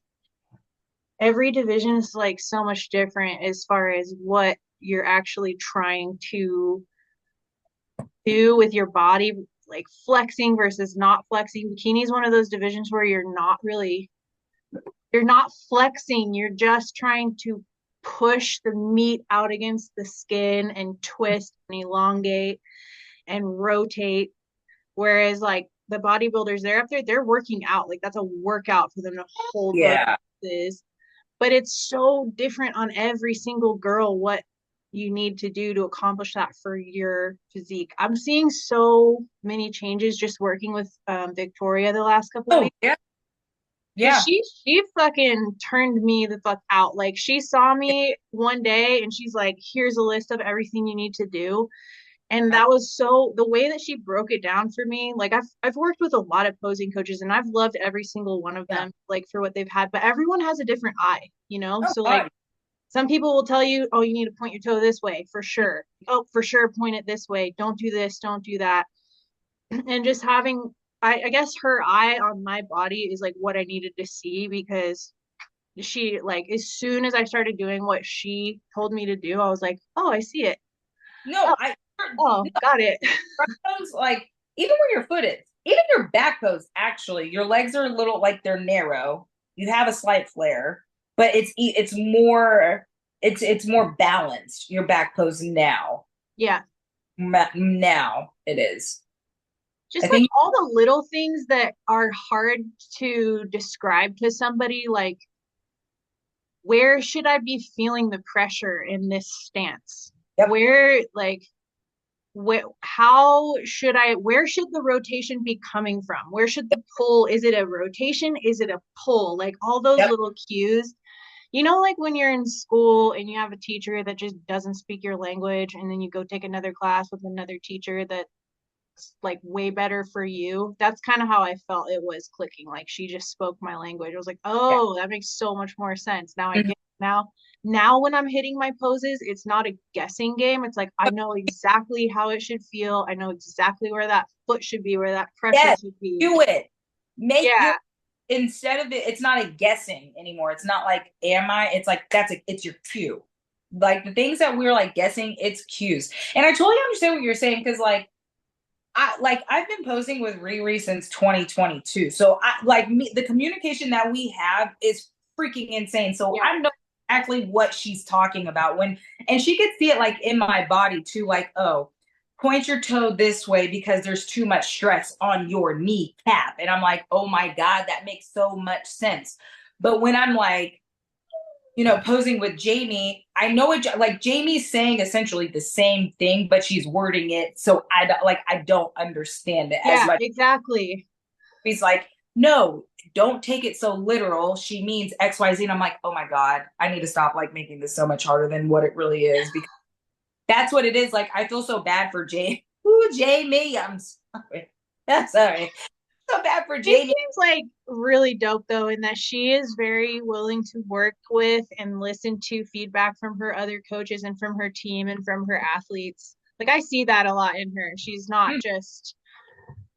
every division is like so much different as far as what you're actually trying to do with your body, like flexing versus not flexing. Bikini is one of those divisions where you're not flexing, you're just trying to push the meat out against the skin and twist and elongate and rotate. Whereas like the bodybuilders, they're up there, they're working out. Like that's a workout for them to hold those Yeah. poses. But it's so different on every single girl what you need to do to accomplish that for your physique. I'm seeing so many changes just working with Victoria the last couple Oh weeks. yeah. Cause Yeah. she fucking turned me the fuck out. Like she saw me one day and she's like, "Here's a list of everything you need to do." And that was so the way that she broke it down for me. Like I've worked with a lot of posing coaches and I've loved every single one of Yeah. them like for what they've had, but everyone has a different eye, you know? Oh So like god. some people will tell you, "Oh, you need to point your toe this way for sure." "Oh, for sure point it this way. Don't do this, don't do that." And just having I guess her eye on my body is like what I needed to see because she like as soon as I started doing what she told me to do, I was like, "Oh, I see it. No, Oh, oh, no, got it." front pose, like even where your foot is, even your back pose, actually, your legs are a little like they're narrow. You have a slight flare, but it's more balanced. Your back pose now, Yeah. now it is. I Just like think all the little things that are hard to describe to somebody, like where should I be feeling the pressure in this stance? yep, Where like how should I where should the rotation be coming from? Where should the pull, is it a rotation, is it a pull? Like all those yep, little cues. You know, like when you're in school and you have a teacher that just doesn't speak your language, and then you go take another class with another teacher that's like way better for you. That's kind of how I felt it was clicking. Like she just spoke my language. I was like, yeah. oh, that makes so much more sense. Now I Mhm. get now when I'm hitting my poses, it's not a guessing game. It's like I know exactly how it should feel. I know exactly where that foot should be, where that pressure Yes, should be. do it. Make your Yeah. instead of it. It's not a guessing anymore. It's not like am I? It's like it's your cue. Like the things that we're like guessing, it's cues. And I totally understand what you're saying because I've been posing with Riri since 2022. So I like me the communication that we have is freaking insane. So Yeah. I know exactly what she's talking about when and she could see it like in my body too, like, oh, point your toe this way because there's too much stress on your kneecap. And I'm like, oh my God, that makes so much sense. But when I'm like, posing with Jamie, I know it like Jamie's saying essentially the same thing, but she's wording it so I don't understand it as Yeah, much. exactly. He's like, no, don't take it so literal. She means XYZ. And I'm like, oh my God, I need to stop like making this so much harder than what it really is because that's what it is. Like I feel so bad for Jamie. Ooh, Jamie, I'm sorry. I'm sorry. So bad for She Jamie. seems like really dope though, in that she is very willing to work with and listen to feedback from her other coaches and from her team and from her athletes. Like I see that a lot in her. She's not just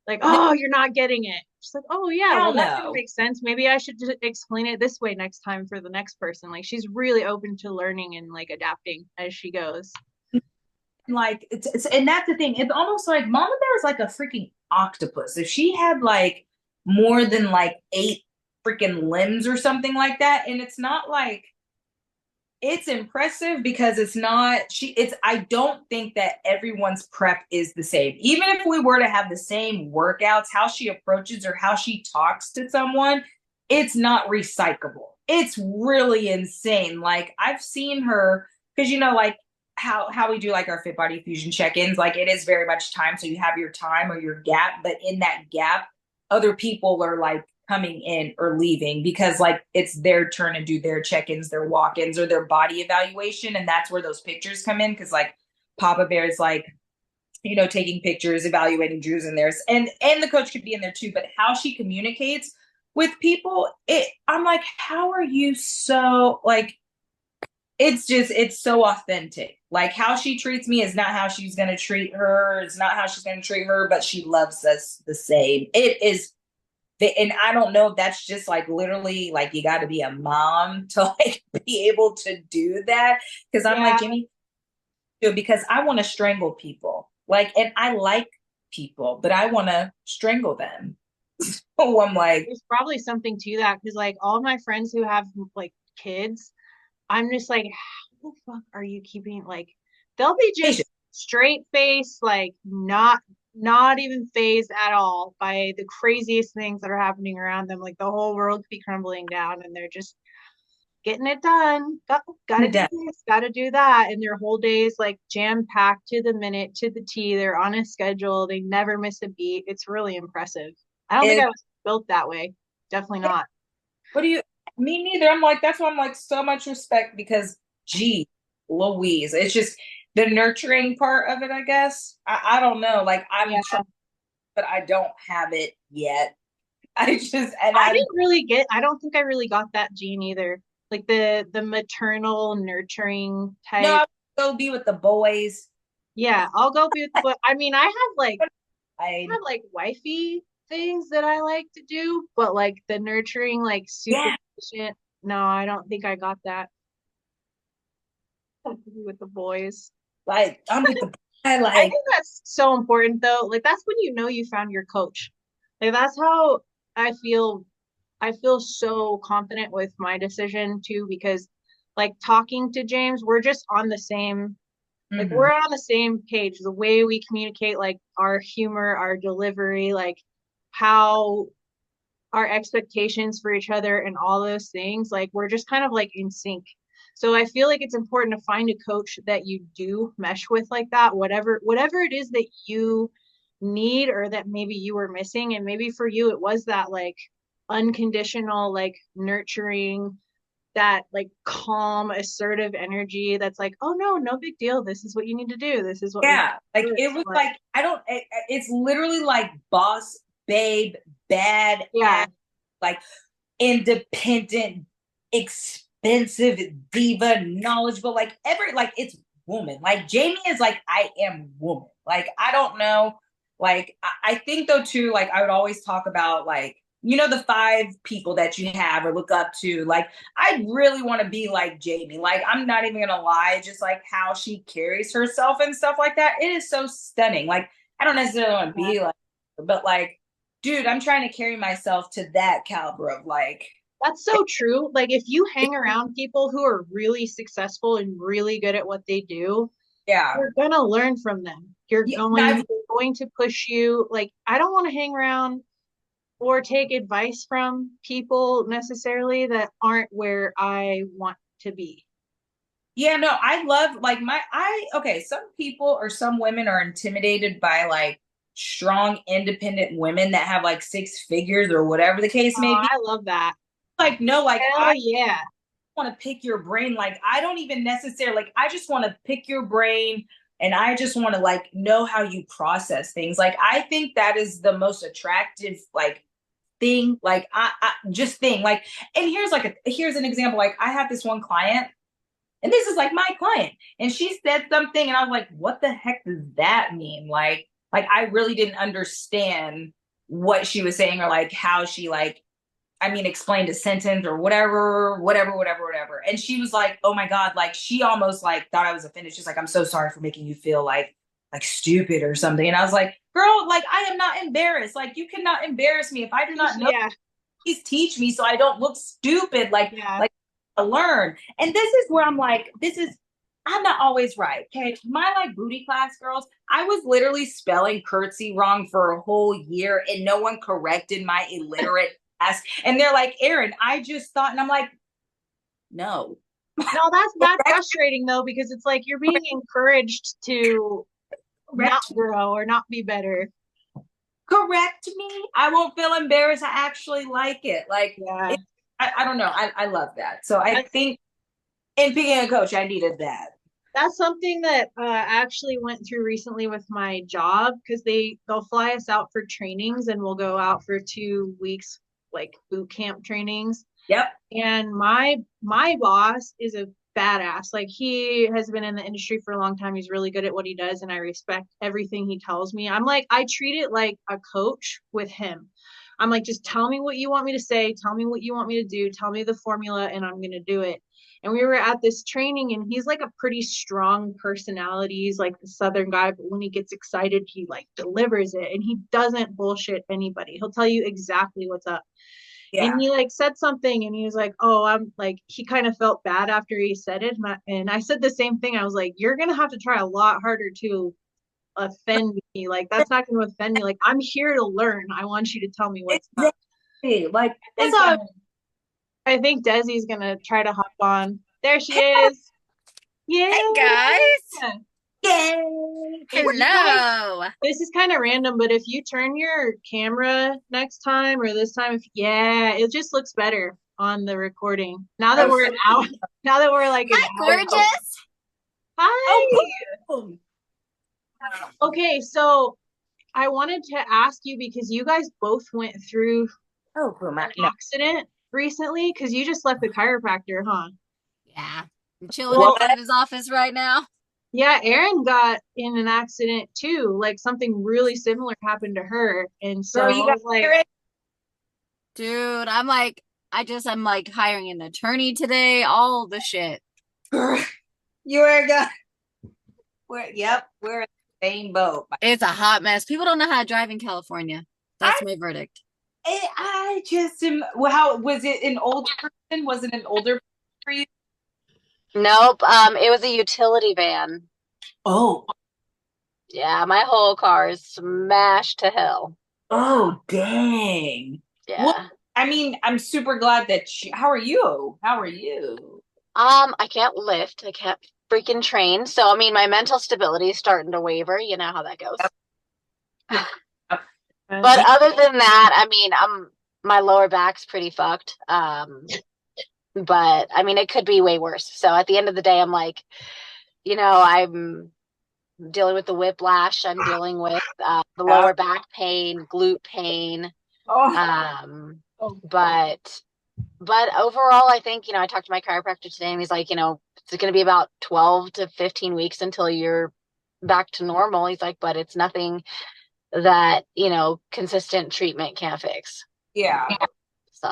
like, No, "Oh, you're not getting it." She's like, "Oh yeah, well hell that didn't no. make sense. Maybe I should just explain it this way next time for the next person." Like she's really open to learning and like adapting as she goes. Like and that's the thing. It's almost like Mama Bear is like a freaking octopus. If she had like more than like eight freaking limbs or something like that, and it's impressive because I don't think that everyone's prep is the same. Even if we were to have the same workouts, how she approaches or how she talks to someone, it's not recyclable. It's really insane. Like I've seen her, because like how we do like our Fit Body Fusion check-ins, like it is very much time. So you have your time or your gap, but in that gap, other people are like coming in or leaving because like it's their turn to do their check-ins, their walk-ins, or their body evaluation. And that's where those pictures come in. Cause like Papa Bear's like, taking pictures, evaluating Drew's in there. And the coach could be in there too. But how she communicates with people, I'm like, how are you so like it's so authentic. Like how she treats me is not how she's gonna treat her, it's not how she's gonna treat her, but she loves us the same. It is and I don't know if that's just like literally like you got to be a mom to like be able to do that. Because I'm Yeah, like, Jimmy, because I want to strangle people. Like, and I like people, but I want to strangle them. So I'm like, there's probably something to that because like all my friends who have like kids, I'm just like, how the fuck are you keeping like they'll be patient. just straight face, like not even phased at all by the craziest things that are happening around them. Like the whole world could be crumbling down and they're just getting it done. Gotta do this, gotta do that. And their whole days like jam packed to the minute, to the T. They're on a schedule. They never miss a beat. It's really impressive. I don't think I It, was built that way. Definitely not. what do you, me neither. I'm like, that's why I'm like, so much respect because, gee, Louise, it's just the nurturing part of it, I guess. I don't know. Like, Yeah. I'm trying, but I don't have it yet. I just, and I I'm, didn't really get I don't think I really got that gene either. Like the maternal nurturing no, type. I'll go be with the boys. Yeah, I'll go be with the boy. I mean, I I, have like wifey things that I like to do, but like the nurturing, like super yeah, patient. No, I don't think I got that with the boys. like, I'm with the, I I like, think that's so important though. Like that's when you know you found your coach. Like that's how I feel. I feel so confident with my decision too because like talking to James, we're just on the same like we're mhm. on the same page. The way we communicate, like our humor, our delivery, like how our expectations for each other and all those things, like we're just kind of like in sync. So I feel like it's important to find a coach that you do mesh with like that, whatever it is that you need or that maybe you were missing. And maybe for you it was that like unconditional, like nurturing, that like calm, assertive energy that's like, oh no, no big deal. This is what you need to do. This is what we Yeah, like do. it was like I don't. It's literally like boss babe, bad Yeah. ass, like independent, expensive diva, knowledgeable. Like like it's woman. Like Jamie is like I am woman. Like I don't know. Like I think though too. Like I would always talk about like the five people that you have or look up to. Like I really want to be like Jamie. Like I'm not even gonna lie, just like how she carries herself and stuff like that. It is so stunning. Like I don't necessarily want to be like, but like, dude, I'm trying to carry myself to that caliber of like, That's so true. Like if you hang around people who are really successful and really good at what they do, yeah, you're gonna learn from them. yeah, They're going to push you. Like I don't want to hang around or take advice from people necessarily that aren't where I want to be. yeah. No, I love like okay. Some people or some women are intimidated by like strong, independent women that have like six figures or whatever the case may Oh, be. I love that. Like, no, like Hell I yeah. want to pick your brain. Like, I don't even necessarily like. I just want to pick your brain, and I just want to like know how you process things. Like, I think that is the most attractive like thing. Like, I just thing. Like, and here's an example. Like, I have this one client, and this is like my client, and she said something, and I was like, what the heck does that mean? Like I really didn't understand what she was saying or like how she like explained a sentence or whatever, whatever, whatever, whatever. And she was like, oh my God, like she almost like thought I was offended. She's like, I'm so sorry for making you feel like stupid or something. And I was like, girl, like I am not embarrassed. Like you cannot embarrass me if I do not know. Yeah. Please teach me so I don't look stupid. Yeah. Like learn. And this is where I'm like, I'm not always right. Okay. My like booty class girls, I was literally spelling curtsy wrong for a whole year and no one corrected my illiterate ass. And they're like, Arin, I just thought, and I'm like, no. No, that's frustrating though, because it's like you're being encouraged to not Correct, grow or not be better. correct me. I won't feel embarrassed. I actually like it. Like, Yeah. I don't know. I love that. So I That's think in picking a coach, I needed that. that's something that I actually went through recently with my job because they'll fly us out for trainings and we'll go out for 2 weeks like boot camp trainings. Yep. And my boss is a badass. Like he has been in the industry for a long time. He's really good at what he does and I respect everything he tells me. I'm like I treat it like a coach with him. I'm like just tell me what you want me to say, tell me what you want me to do, tell me the formula and I'm going to do it. And we were at this training and he's like a pretty strong personality. He's like the southern guy, but when he gets excited, he like delivers it and he doesn't bullshit anybody. He'll tell you exactly what's up. And Yeah. he like said something and he was like, oh, I'm like, he kind of felt bad after he said it. And I said the same thing. I was like, you're going to have to try a lot harder to offend me. Like, that's not going to offend me. Like, I'm here to learn. I want you to tell me what's up. Exactly. Like, That's how I think Desi's going to try to hop on. There she is. Yeah. Hey guys. yay. If you guys, Hello. this is kind of random, but if you turn your camera next time or this time, yeah, it just looks better on the recording. Now that we're an hour, now that we're like an Hi, hour. gorgeous. Hi. Oh, Okay, so I wanted to ask you because you guys both went through boom. an accident recently because you just left the chiropractor, huh? Yeah. I'm chilling in Well, front of his office right now. yeah, Arin got in an accident too. Like something really similar happened to her. And so Girl, I you got was like, it. Dude, I'm like hiring an attorney today, all the shit. Girl, you are good. We're in the same boat. It's a hot mess. People don't know how to drive in California. I That's my verdict. I just am. Well, how was it? An older person? Was it an older person for you? Nope. It was a utility van. Oh, Yeah, my whole car is smashed to hell. oh, dang. Well, Yeah. I mean, I'm super glad that you. How are you? How are you? I can't lift. I can't freaking train. So, I mean, my mental stability is starting to waver. You know how that goes. But You, other than that, I mean, my lower back's pretty fucked. But I mean, it could be way worse. So at the end of the day, I'm like, I'm dealing with the whiplash. I'm dealing with the yeah. lower back pain, glute pain. Oh, Um, oh, but overall, I think, I talked to my chiropractor today and he's like, it's going to be about 12 to 15 weeks until you're back to normal. He's like, but it's nothing that, consistent treatment can't fix. yeah, yeah. So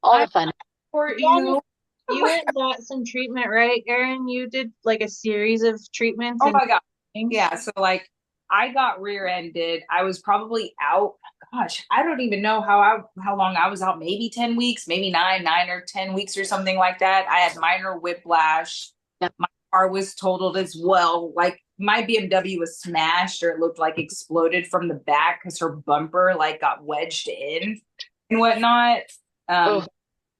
all I the fun. support you you. you went and got some treatment, right, Arin? You did like a series of treatments Oh and my God. things. Yeah. So like I got rear-ended. I was probably out. Gosh, I don't even know how long I was out. Maybe 10 weeks, maybe 9 or 10 weeks or something like that. I had minor whiplash. Yep. My car was totaled as well. Like my BMW was smashed or it looked like exploded from the back because her bumper like got wedged in and whatnot. Oh, Um,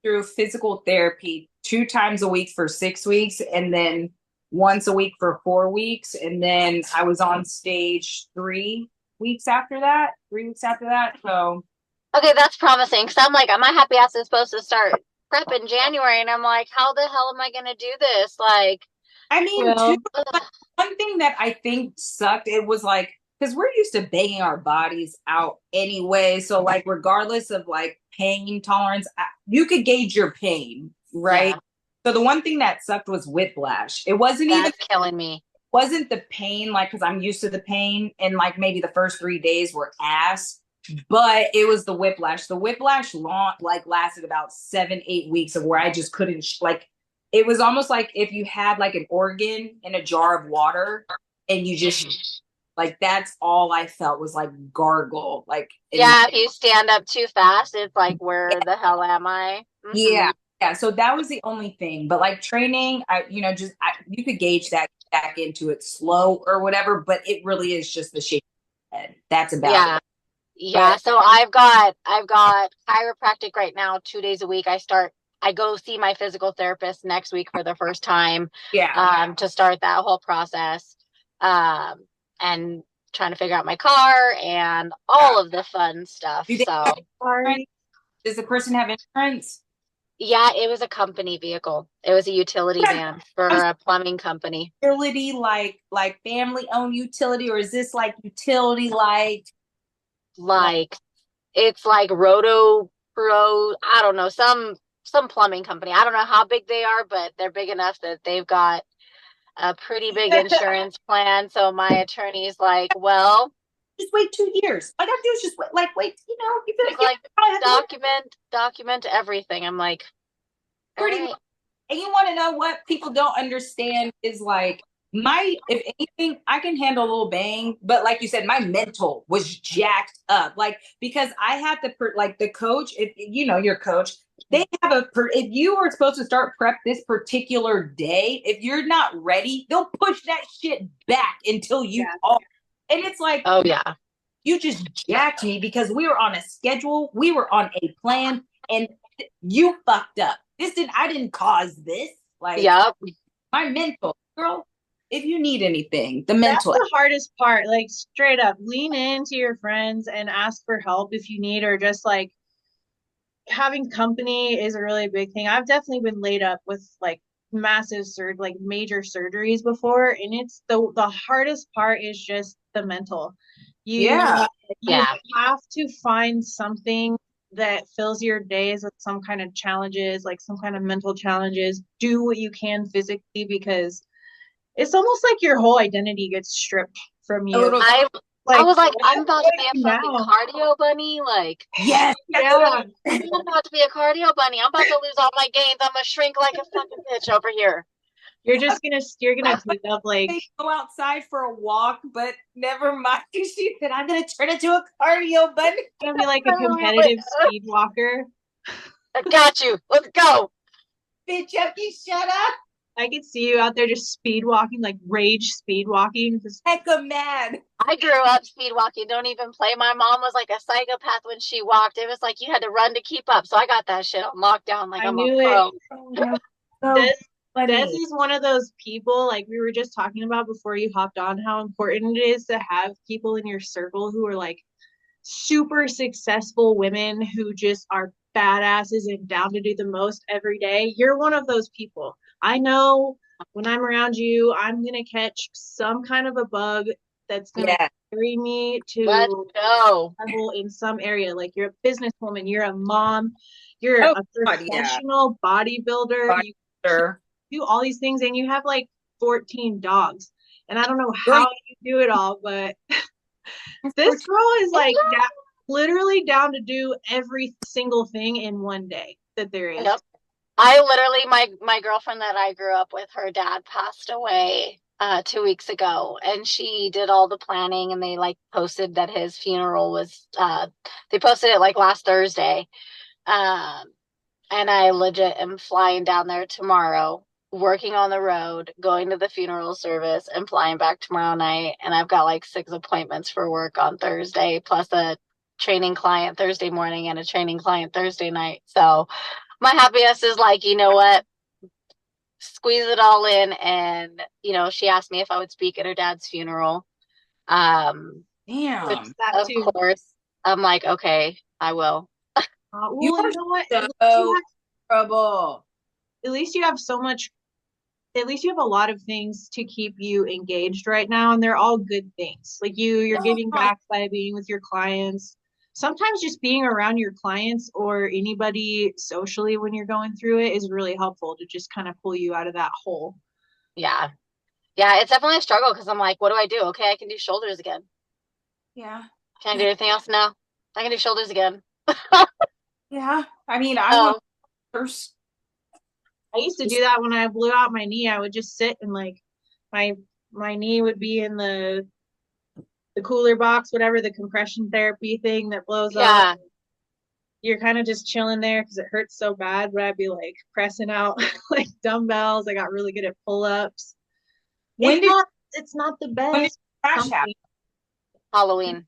through physical therapy 2 times a week for 6 weeks and then once a week for 4 weeks. And then I was on stage 3 weeks after that, 3 weeks after that. So, okay, that's promising. Because I'm like, my happy ass is supposed to start prep in January, and I'm like, how the hell am I gonna do this? Like, I mean, too, Well, like, one thing that I think sucked, it was like, because we're used to banging our bodies out anyway. So, like, regardless of like pain tolerance, you could gauge your pain, right? yeah, So the one thing that sucked was whiplash. It wasn't even that's killing me. wasn't the pain like because I'm used to the pain and like maybe the first 3 days were ass, but it was the whiplash. The whiplash long like lasted about 7 8 weeks of where I just couldn't like it was almost like if you had like an organ in a jar of water and you just like that's all I felt was like gargle like Yeah, if you stand up too fast, it's like, where the hell am I? yeah. Yeah, so that was the only thing. But like training, you could gauge that back into it slow or whatever, but it really is just the shape of the head. That's about it. Yeah. Yeah. But So I've got chiropractic right now, 2 days a week. I go see my physical therapist next week for the first time, yeah, to start that whole process. And trying to figure out my car and all of the fun stuff. do they So have insurance? Does the person have insurance? yeah, it was a company vehicle. It was a utility van for I'm a plumbing company. utility like family owned utility, or is this like utility like Like it's like Roto Pro, I don't know, some plumbing company. I don't know how big they are, but they're big enough that they've got a pretty big insurance plan. So my attorney's like, well, just wait 2 years? All I gotta do is just wait, you feel he's like you like, have to document everything. I'm like, all pretty. right. And you want to know what people don't understand is like if anything, I can handle a little bang, but like you said, my mental was jacked up. Like, because I had to, like the coach, if you know your coach, they have if you are supposed to start prep this particular day, if you're not ready, they'll push that shit back until you Yeah. are. And it's like, Oh yeah. you just jacked me because we were on a schedule, we were on a plan, and you fucked up. I didn't cause this. Like Yep. my mental, girl, if you need anything, the That's mental. the hardest part. Like straight up, lean into your friends and ask for help if you need, or just like having company is a really big thing. I've definitely been laid up with like like major surgeries before, and it's the hardest part is just the mental. You Yeah. you Yeah. have to find something that fills your days with some kind of challenges, like some kind of mental challenges. Do what you can physically, because it's almost like your whole identity gets stripped from A you. little. I Like, was like, what I'm am about I to be a doing fucking now? cardio bunny. Like, Yes. Yeah, I'm about to be a cardio bunny. I'm about to lose all my gains. I'm gonna shrink like a fucking bitch over here. you're gonna take up like Go outside for a walk, but never mind. She said, I'm going to turn into a cardio bunny. gonna be like a competitive speed walker. I got you. Let's go. Bitch, Chucky, shut up. I could see you out there just speed walking, like rage speed walking. Just Hecka mad. I grew up speed walking. Don't even play. My mom was like a psychopath when she walked. It was like you had to run to keep up. So I got that shit on lockdown. Like I I'm a knew it. pro. So Des Des funny. is one of those people, like we were just talking about before you hopped on, how important it is to have people in your circle who are like super successful women who just are badasses and down to do the most every day. You're one of those people. I know when I'm around you, I'm going to catch some kind of a bug that's going to Yeah. carry me Let's to go. level in some area. Like you're a businesswoman, you're a mom, you're Oh, a God, yeah. professional bodybuilder, you Sure. do all these things, and you have like 14 dogs. And I don't know Girl, how you do it all, but this girl is like literally down to do every single thing in one day that there is. Yep. I literally my girlfriend that I grew up with, her dad passed away 2 weeks ago, and she did all the planning, and they like posted that his funeral was they posted it like last Thursday. Um and I legit am flying down there tomorrow, working on the road, going to the funeral service, and flying back tomorrow night. And I've got like 6 appointments for work on Thursday, plus a training client Thursday morning and a training client Thursday night. So my happiness is like, you know what? Squeeze it all in. And, she asked me if I would speak at her dad's funeral. Which, damn. That of too. course, I'm like, okay, I will. You Well, are you know what? so trouble. At least you have so much. At least you have a lot of things to keep you engaged right now, and they're all good things. Like you're giving back by being with your clients. Sometimes just being around your clients or anybody socially when you're going through it is really helpful to just kind of pull you out of that hole. Yeah. Yeah, it's definitely a struggle because I'm like, what do I do? Okay, I can do shoulders again. Yeah. Can I do anything else? No. I can do shoulders again. Yeah. I mean, I want Oh, first. I used to do that when I blew out my knee. I would just sit and like my my knee would be in the cooler box, whatever the compression therapy thing that blows up. yeah. you're kind of just chilling there because it hurts so bad, but I'd be like pressing out like dumbbells. I got really good at pull-ups. When did It's not the when did best. crash happen? Something. Halloween.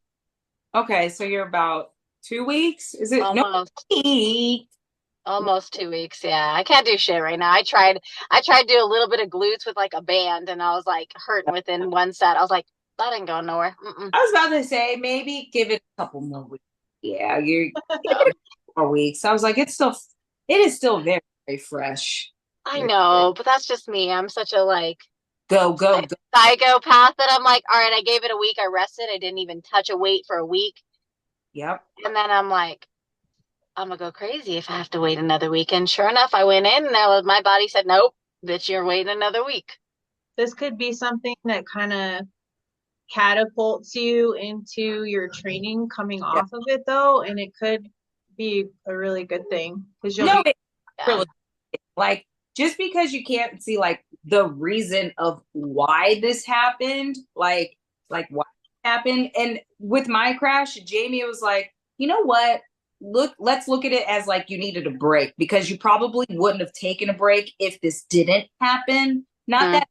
Okay, so you're about 2 weeks. Is it no Almost. week? Almost 2 weeks. Yeah. I can't do shit right now. I tried to do a little bit of glutes with like a band and I was like hurting within one set. I was like, that ain't going nowhere. Mm-mm. I was about to say maybe give it a couple more weeks. Yeah, you're give it a couple more weeks. I was like, it is still very, very fresh. I Very- know, but that's just me. I'm such a like Go, go. psychopath that I'm like, all right, I gave it a week. I rested. I didn't even touch a weight for a week. Yep. And then I'm like, I'm gonna go crazy if I have to wait another week. And sure enough, I went in and my body said, nope, bitch, you're waiting another week. This could be something that kind of catapults you into your training coming Yeah. off of it though, and it could be a really good thing because you'll No, be it Yeah. really like just because you can't see like the reason of why this happened, like why it happened. And with my crash, Jamie was like, you know what? Let's look at it as like you needed a break because you probably wouldn't have taken a break if this didn't happen. Not Mhm. that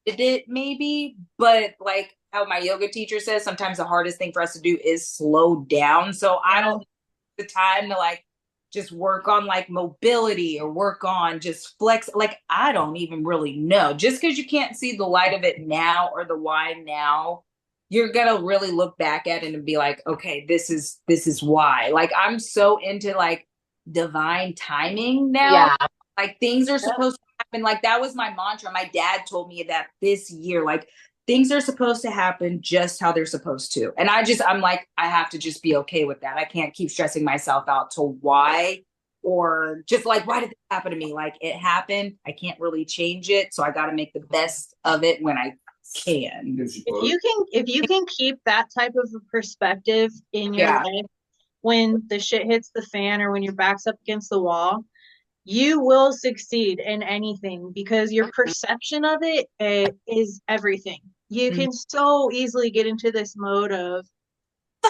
it did, maybe, but like how my yoga teacher says, sometimes the hardest thing for us to do is slow down. So I don't have the time to like just work on like mobility or work on just flex. Like I don't even really know. Just because you can't see the light of it now or the why now, you're gonna really look back at it and be like, okay, this is why. Like I'm so into like divine timing now. Yeah. Like things are supposed to happen. Like that was my mantra. My dad told me that this year, like things are supposed to happen just how they're supposed to. And I'm like, I have to just be okay with that. I can't keep stressing myself out to why or just like, why did this happen to me? Like it happened. I can't really change it. So I got to make the best of it when I can. if you can keep that type of a perspective in your Yeah. life when the shit hits the fan or when your back's up against the wall, you will succeed in anything because your perception of it is everything. You can so easily get into this mode of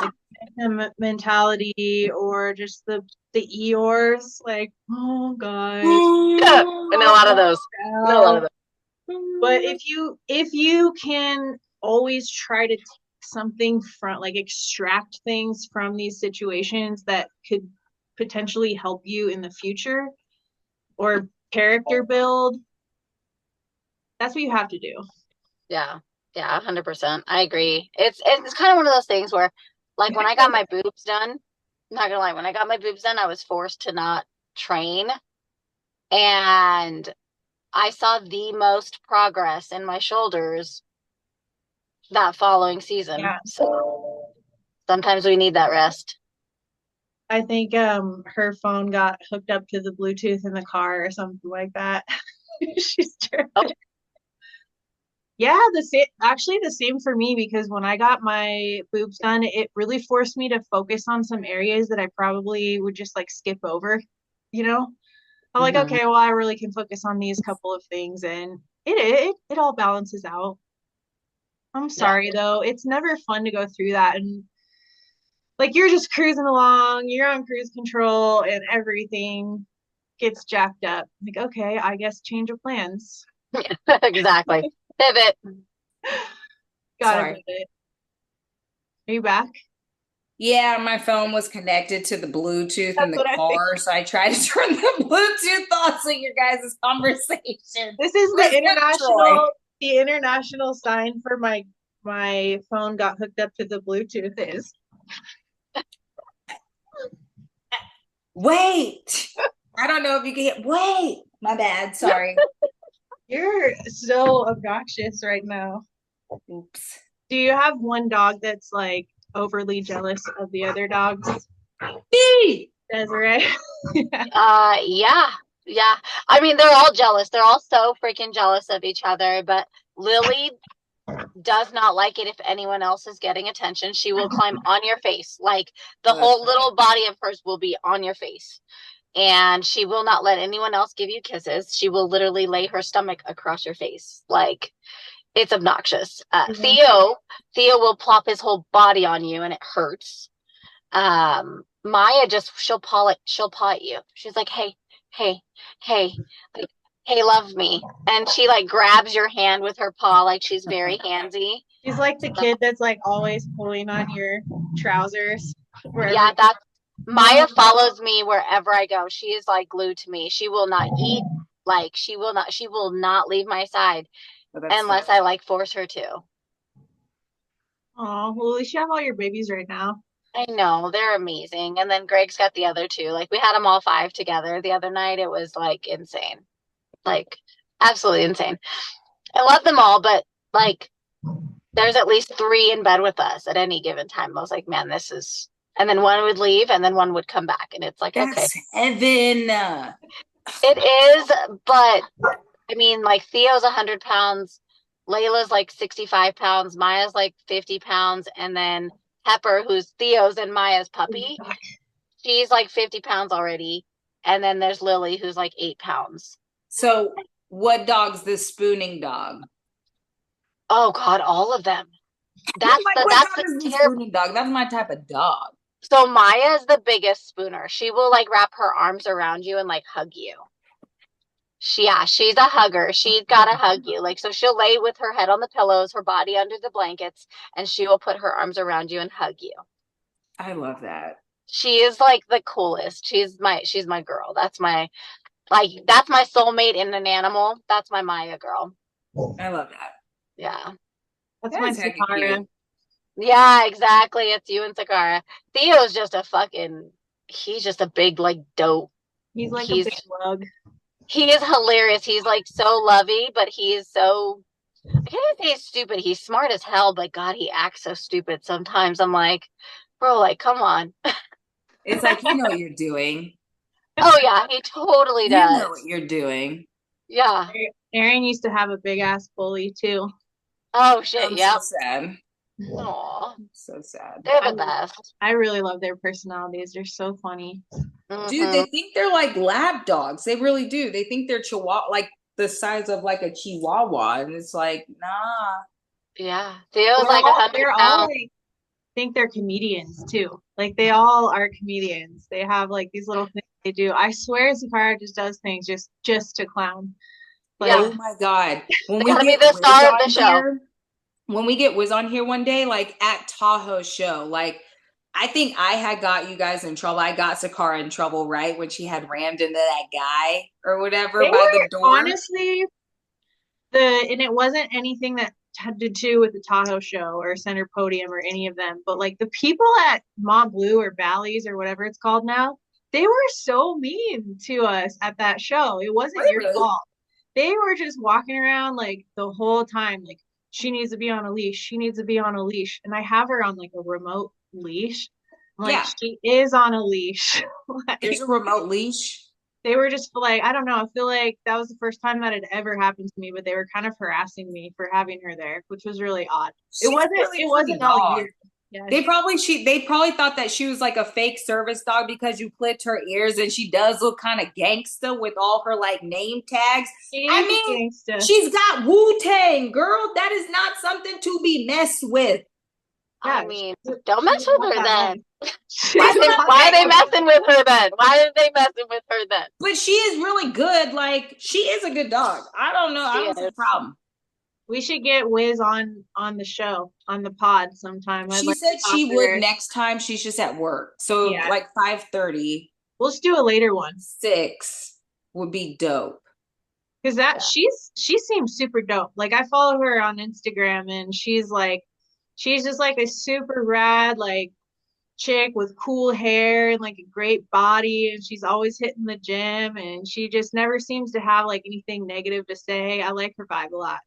like mentality or just the Eeyores, like, oh guys. Yeah. I know a lot of those. I know a lot of those. But if you can always try to take something from like extract things from these situations that could potentially help you in the future or character build, that's what you have to do. Yeah. Yeah, 100%. I agree. It's kind of one of those things where like when I got my boobs done, I'm not gonna lie, when I got my boobs done, I was forced to not train. And I saw the most progress in my shoulders that following season. Yeah. So sometimes we need that rest. I think her phone got hooked up to the Bluetooth in the car or something like that. She's tripping. Oh. Yeah, the same for me because when I got my boobs done, it really forced me to focus on some areas that I probably would just like skip over, you know? I'm like, Mhm. okay, well, I really can focus on these couple of things and it all balances out. I'm sorry though. It's never fun to go through that and like you're just cruising along, you're on cruise control and everything gets jacked up. Like, okay, I guess change of plans. Exactly. Pivot. Gotta Sorry. pivot. Are you back? Yeah, my phone was connected to the Bluetooth in That's the what I car, so I tried to turn the Bluetooth off so your guys' conversation. This is was the with Troy. international sign for my phone got hooked up to the Bluetooth is. Wait. I don't know if you can hear. Wait. My bad. Sorry. You're so obnoxious right now. Oops. Do you have one dog that's like overly jealous of the other dogs? Me. Desiree? Yeah. Yeah. I mean, they're all jealous. They're all so freaking jealous of each other, but Lily does not like it if anyone else is getting attention. She will climb on your face. Like the whole little body of hers will be on your face. And she will not let anyone else give you kisses. She will literally lay her stomach across your face. Like it's obnoxious. Theo will plop his whole body on you and it hurts. Maya just she'll paw at you. She's like, hey, hey, hey, like, hey, love me. And she like grabs your hand with her paw like she's very handsy. She's like the kid that's like always pulling on your trousers wherever. Yeah, that's Maya follows me wherever I go. She is like glued to me. She will not eat, like she will not leave my side Oh, that's unless I like force her to. Oh, well, at least you have all your babies right now. I know, they're amazing. And then Greg's got the other two. Like we had them all five together the other night. It was like insane. Like absolutely insane. I love them all, but like there's at least three in bed with us at any given time. I was like, man, this is, and then one would leave and then one would come back. And it's like, okay, that's heaven. it is, but I mean, like Theo's 100 pounds, Layla's like 65 pounds, Maya's like 50 pounds, and then Pepper, who's Theo's and Maya's puppy, she's like 50 pounds already. And then there's Lily, who's like 8 pounds. So, what dog's the spooning dog? Oh God, all of them. That's Like, the what that's dog the is the terrible. spooning dog? That's my type of dog. So Maya is the biggest spooner. She will like wrap her arms around you and like hug you. She's a hugger. She's gotta hug you. Like so she'll lay with her head on the pillows, her body under the blankets, and she will put her arms around you and hug you. I love that. She is like the coolest. She's my girl. That's my soulmate in an animal. That's my Maya girl. I love that. Yeah. That's That my is heckin' Sakara. cute. Yeah, exactly. It's you and Sakara. Theo's just he's just a big like dope. He's like a He's big lug. he is hilarious. He's like so lovey, but he is so I can't say he's stupid. He's smart as hell, but God, he acts so stupid sometimes. I'm like, bro, like, come on. It's like, you know what you're doing. Oh yeah, he totally You know does. what you're doing. Yeah. Arin used to have a big ass bully too. Oh shit, I'm so yep. sad. Aw, So sad. they're I, the best. I really love their personalities. They're so funny. Dude, Hmm. they think they're like lab dogs. They really do. They think they're chihuahua, like the size of like a chihuahua. And it's like, nah. Yeah. Theo's like 100 They're all pounds. like think they're comedians too. Like they all are comedians. They have like these little things they do. I swear Sakara just does things just to clown. Like Yeah. Oh my God. When They we gotta be get the Wiz star of the on show. here, when we get Wiz on here one day, like at Tahoe's show, like I think I had got you guys in trouble. I got Sakara in trouble, right? When she had rammed into that guy or whatever they by the were door. honestly and it wasn't anything that had to do with the Tahoe show or Center Podium or any of them, but like the people at Mont Bleu or Bally's or whatever it's called now, they were so mean to us at that show. It wasn't your Really? fault. They were just walking around like the whole time, like she needs to be on a leash. She needs to be on a leash. And I have her on like a remote leash. I'm like, Yeah. she is on a leash. Like, There's a remote leash. they were just like, I don't know. I feel like that was the first time that had ever happened to me, but they were kind of harassing me for having her there, which was really odd. She's really It a pretty wasn't all dog. you. Yeah, They probably thought that she was like a fake service dog because you clipped her ears and she does look kind of gangsta with all her like name tags. she I is a mean, gangsta. she's got Wu-Tang, girl. That is not something to be messed with. Yeah, I mean, don't mess she's with not her that then. bad. Why are they messing with her then? Why are they messing with her then? But she is really good. Like, she is a good dog. I don't know. I She don't see a is. problem. We should get Wiz on the show, on the pod sometime. I'd She like said to talk she to would her. next time. She's just at work. So Yeah. like 5:30, We'll just do a later one. 6 would be dope. Because she seems super dope. Like I follow her on Instagram and she's just like a super rad like chick with cool hair and like a great body, and she's always hitting the gym, and she just never seems to have like anything negative to say. I like her vibe a lot.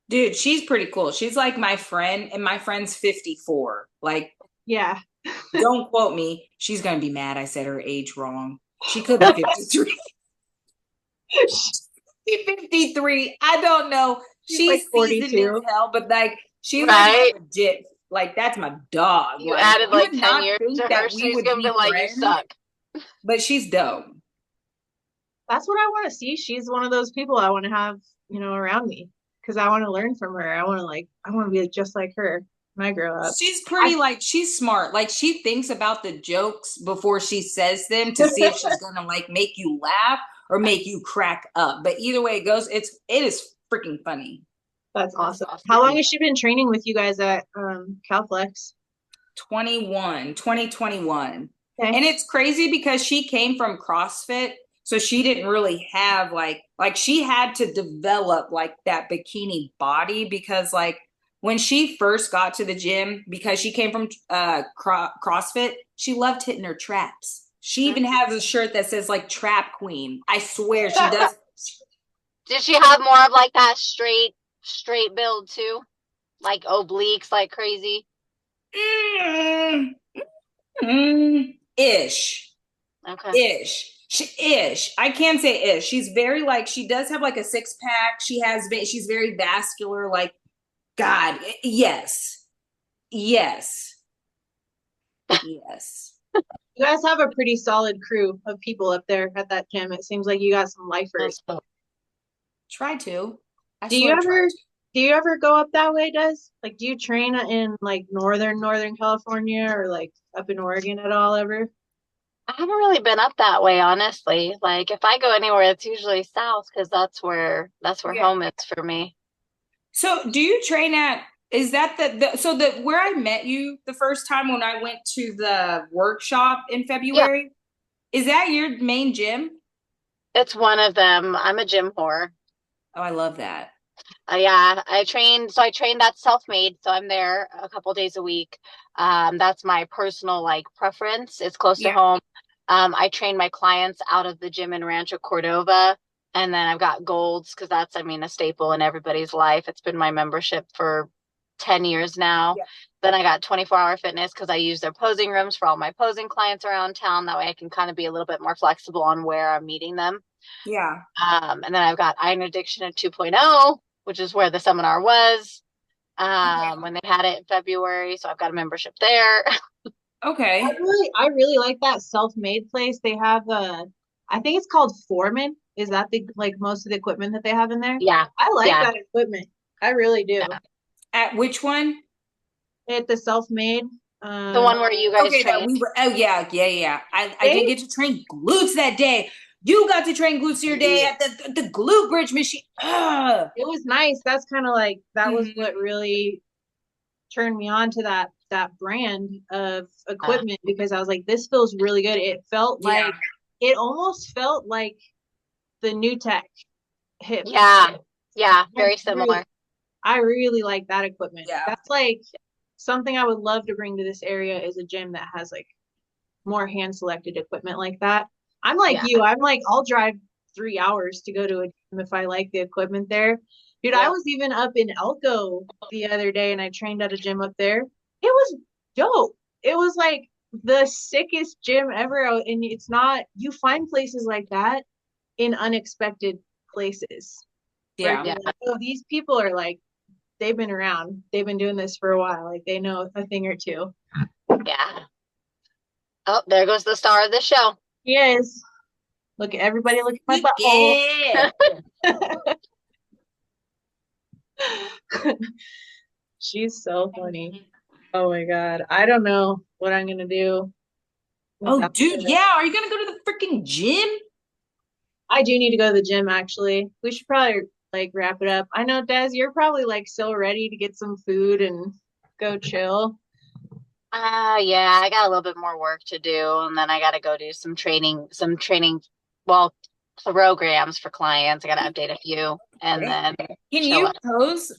Dude, she's pretty cool. She's like my friend, and my friend's 54. Like, Yeah. don't quote me. She's gonna be mad I said her age wrong. She could be 53. She's 53. I don't know. She's like seasoned 42. as hell, but like she's Right? like legit. Like, that's my dog. You Like, added you like would 10 not years think to her. that we She's would gonna be be like, you friends, suck. but she's dope. That's what I want to see. She's one of those people I want to have, around me because I want to learn from her. I want to be just like her. I grow up. She's pretty like she's smart. Like she thinks about the jokes before she says them to see if she's gonna like make you laugh or make you crack up. But either way it goes, it is freaking funny. That's That's awesome. awesome. How long has she been training with you guys at Calflex? 2021. Okay. And it's crazy because she came from CrossFit, so she didn't really have like she had to develop like that bikini body because like when she first got to the gym because she came from CrossFit, she loved hitting her traps. She even has a shirt that says like trap queen. I swear she does. Did she have more of like that straight build too? Like obliques like crazy? Mm, ish. Okay. Ish. I can't say ish. She's very like she does have like a six pack. She's very vascular. Like God, yes, yes, yes. You guys have a pretty solid crew of people up there at that gym. It seems like you got some lifers. Try to. I Do you swear, try ever to. do you ever go up that way, Des? Like, do you train in like Northern California or like up in Oregon at all ever? I haven't really been up that way, honestly. Like if I go anywhere, it's usually south because that's where Yeah. home is for me. So, do you train at? Is that the where I met you the first time when I went to the workshop in Yeah, February? Is that your main gym? it's one of them. I'm a gym whore. Oh, I love that. Yeah, I trained that's self-made, so I'm there a couple days a week. That's my personal like preference. It's close to Yeah. home. I train my clients out of the gym in Rancho Cordova, and then I've got Golds because that's, I mean, a staple in everybody's life. It's been my membership for 10 years now. Yeah. Then I got 24-hour fitness because I use their posing rooms for all my posing clients around town. That way I can kind of be a little bit more flexible on where I'm meeting them. Yeah. And then I've got Iron Addiction at 2.0, which is where the seminar was Okay. when they had it in February. So I've got a membership there. Okay. I really like that self-made place. They have I think it's called Foreman. Is that the like most of the equipment that they have in there? Yeah, I like yeah, that equipment. I really do. yeah. At which one? At the self-made, The one where you guys Okay, that trained. we were. Oh yeah. I did they get to train glutes that day. You got to train glutes your day at the glute bridge machine. Ugh. it was nice. That's kind of like that was Mhm. what really turned me on to that brand of Uh, equipment because I was like, this feels really good. Yeah. It almost felt like the new tech hip. yeah, yeah, I very really, similar. I really like that equipment. Yeah. That's like something I would love to bring to this area is a gym that has like more hand selected equipment like that. I'm like Yeah, you. I'm like I'll drive 3 hours to go to a gym if I like the equipment there. Dude, I yeah, was even up in Elko the other day and I trained at a gym up there. It was dope. It was like the sickest gym ever. And it's not, you find places like that in unexpected places where Yeah. you're yeah, like, oh, these people are like, they've been around. They've been doing this for a while. Like they know a thing or two. yeah. Oh, there goes the star of the show. Yes. Look at everybody, look at my butthole. Yeah. She's so funny. Oh my God. I don't know what I'm gonna do Oh, without dude, her. yeah. Are you gonna go to the freaking gym? I do need to go to the gym actually. We should probably like wrap it up. I know, Des, you're probably like so ready to get some food and go chill. Yeah, I got a little bit more work to do, and then I got to go do well, programs for clients. I got to update a few, and then Can chill you out. pose,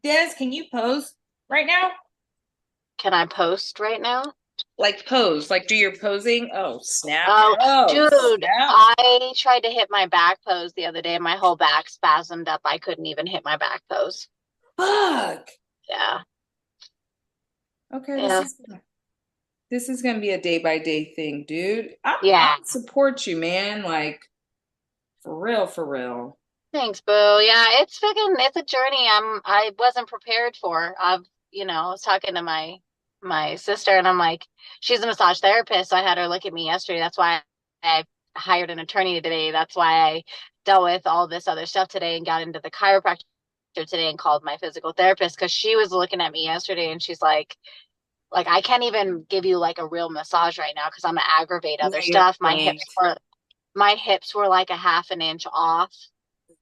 Des? Can you pose right now? Can I post right now? Like pose, like do your posing. Oh, snap. Oh, Oh, dude, snap. I tried to hit my back pose the other day. My whole back spasmed up. I couldn't even hit my back pose. Fuck. Yeah, Okay, yeah, this is gonna be a day by day thing, dude. I yeah. support you, man. Like for real, for real. Thanks, Boo. Yeah, it's a journey I wasn't prepared for. I was talking to my sister and I'm like, she's a massage therapist, so I had her look at me yesterday. That's why I hired an attorney today. That's why I dealt with all this other stuff today and got into the chiropractic today and called my physical therapist because she was looking at me yesterday and she's like I can't even give you like a real massage right now because I'm gonna aggravate Yeah, other you're stuff. inflamed. My hips were like a half an inch off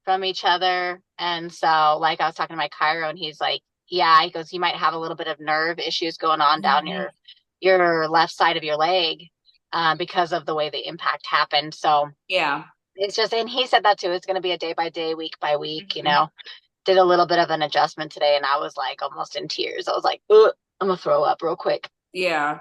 from each other. And so like I was talking to my chiro and he's like, yeah, he goes, you might have a little bit of nerve issues going on down Mhm. your left side of your leg because of the way the impact happened. So Yeah. it's just, and he said that too. It's going to be a day by day, week by week, you Mhm. know. Did a little bit of an adjustment today and I was like almost in tears. I was like, ugh, I'm gonna throw up real quick. Yeah.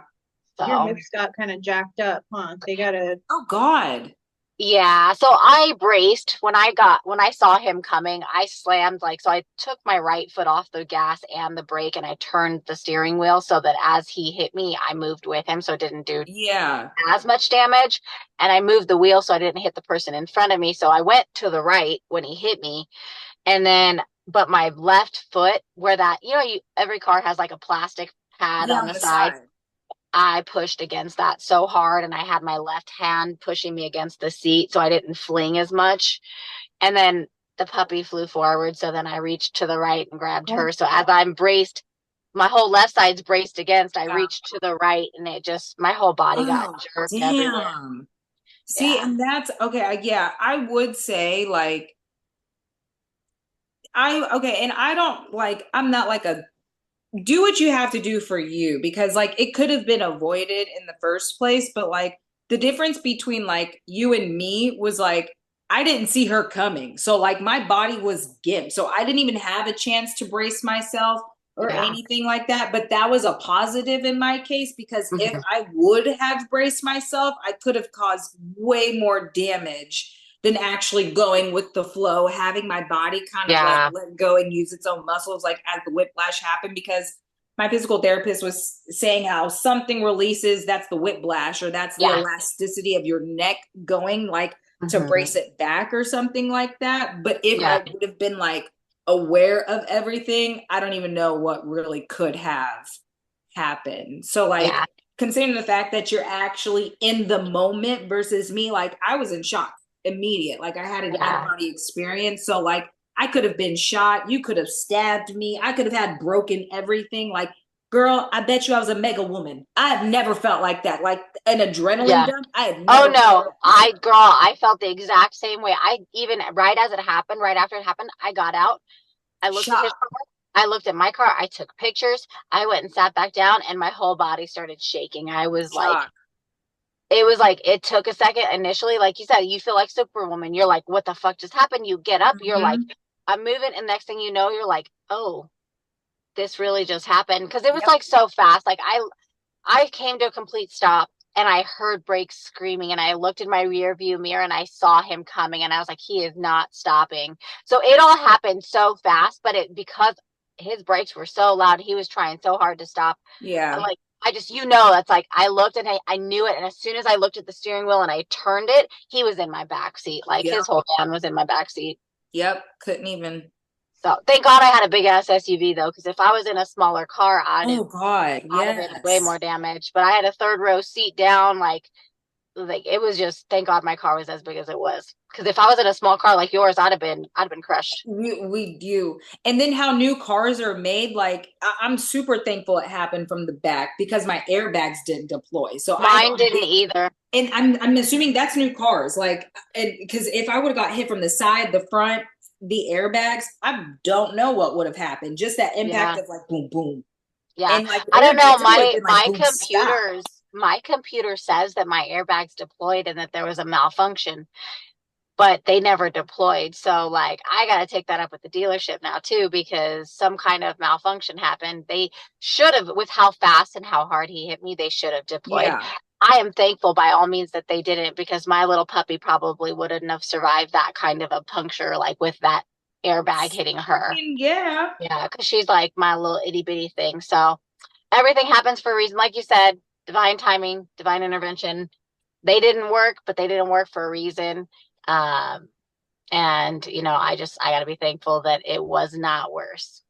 Your So hips got kind of jacked up, huh? They gotta. Oh God. yeah, so I braced when I saw him coming, I slammed like so I took my right foot off the gas and the brake and I turned the steering wheel so that as he hit me, I moved with him so it didn't do Yeah. as much damage. And I moved the wheel so I didn't hit the person in front of me. So I went to the right when he hit me. And then but my left foot where that, every car has like a plastic pad Yeah, on on the the side. side. I pushed against that so hard and I had my left hand pushing me against the seat so I didn't fling as much. And then the puppy flew forward. So then I reached to the right and grabbed Oh her. So as God. I'm braced, my whole left side's braced against, I Yeah. reached to the right and my whole body got Oh, jerked everywhere. damn. See, Yeah. and that's okay. Yeah, I would say like and I don't like, I'm not like a do what you have to do for you because like it could have been avoided in the first place, but like the difference between like you and me was like I didn't see her coming. So like my body was gimped. So I didn't even have a chance to brace myself or Yeah. anything like that, but that was a positive in my case because if Mhm. I would have braced myself, I could have caused way more damage than actually going with the flow, having my body kind of like Yeah. let go and use its own muscles, like as the whiplash happened. Because my physical therapist was saying how something releases, that's the whiplash, or that's the Yeah. elasticity of your neck going, like to brace Mhm. it back or something like that. But if Yeah. I would have been like aware of everything, I don't even know what really could have happened. So, like, Yeah. considering the fact that you're actually in the moment versus me, like, I was in shock immediate. Like I had an out of Yeah. body experience. So like I could have been shot. You could have stabbed me. I could have had broken everything. Like, girl, I bet you I was a mega woman. I have never felt like that. Like an adrenaline Yeah. dump. I had Oh never felt no, that before. I felt the exact same way. I even right as it happened, right after it happened, I got out. I looked at his Shock. car. I looked at my car. I took pictures. I went and sat back down and my whole body started shaking. Shock. It was like, it took a second initially. Like you said, you feel like Superwoman. You're like, what the fuck just happened? You get up. You're like, Mm-hmm. I'm moving. And next thing you know, you're like, oh, this really just happened. Cause it was Yep. like so fast. Like I came to a complete stop and I heard brakes screaming and I looked in my rear view mirror and I saw him coming and I was like, he is not stopping. So it all happened so fast, but because his brakes were so loud, he was trying so hard to stop. I'm Yeah. like, that's like, I looked and I knew it. And as soon as I looked at the steering wheel and I turned it, he was in my back seat. Like Yep. his whole van was in my back seat. Yep. Couldn't even. So thank God I had a big ass SUV though, because if I was in a smaller car, Oh God. I'd have been way more Yes. damage. But I had a third row seat down, like it was just thank God my car was as big as it was. Because if I was in a small car like yours, I'd have been crushed. We do. And then how new cars are made, like I'm super thankful it happened from the back because my airbags didn't deploy. So I Mine don't didn't think, either. and I'm assuming that's new cars. Like, and because if I would have got hit from the side, the front, the airbags, I don't know what would have happened. Just that impact Yeah. of like boom, boom. Yeah. And like the I don't know. airbags, it would have been like boom, stop. My computer says that my airbags deployed and that there was a malfunction, but they never deployed. So like I got to take that up with the dealership now too because some kind of malfunction happened. They should have, with how fast and how hard he hit me, they should have deployed. Yeah. I am thankful by all means that they didn't because my little puppy probably wouldn't have survived that kind of a puncture like with that airbag hitting her. Yeah. Yeah, because she's like my little itty bitty thing. So everything happens for a reason. Like you said, divine timing, divine intervention. They didn't work, but they didn't work for a reason. Um, and I got to be thankful that it was not worse.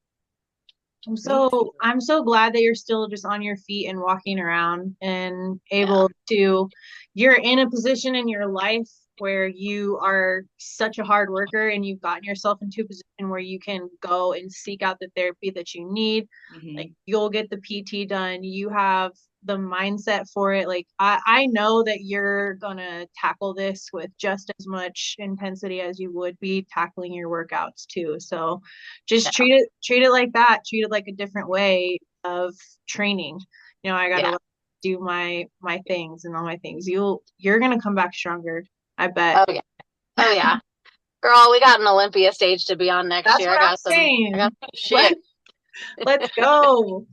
Me too. I'm so glad that you're still just on your feet and walking around and Yeah. able to, you're in a position in your life where you are such a hard worker and you've gotten yourself into a position where you can go and seek out the therapy that you need. Like you'll get the PT done. You have the mindset for it. Like I know that you're gonna tackle this with just as much intensity as you would be tackling your workouts too. So just treat it like that. Treat it like a different way of training. I gotta do my things and all my things. You're gonna come back stronger. I bet. Oh yeah. Girl, we got an Olympia stage to be on next That's year. what I'm saying. I got some shit. Let's go.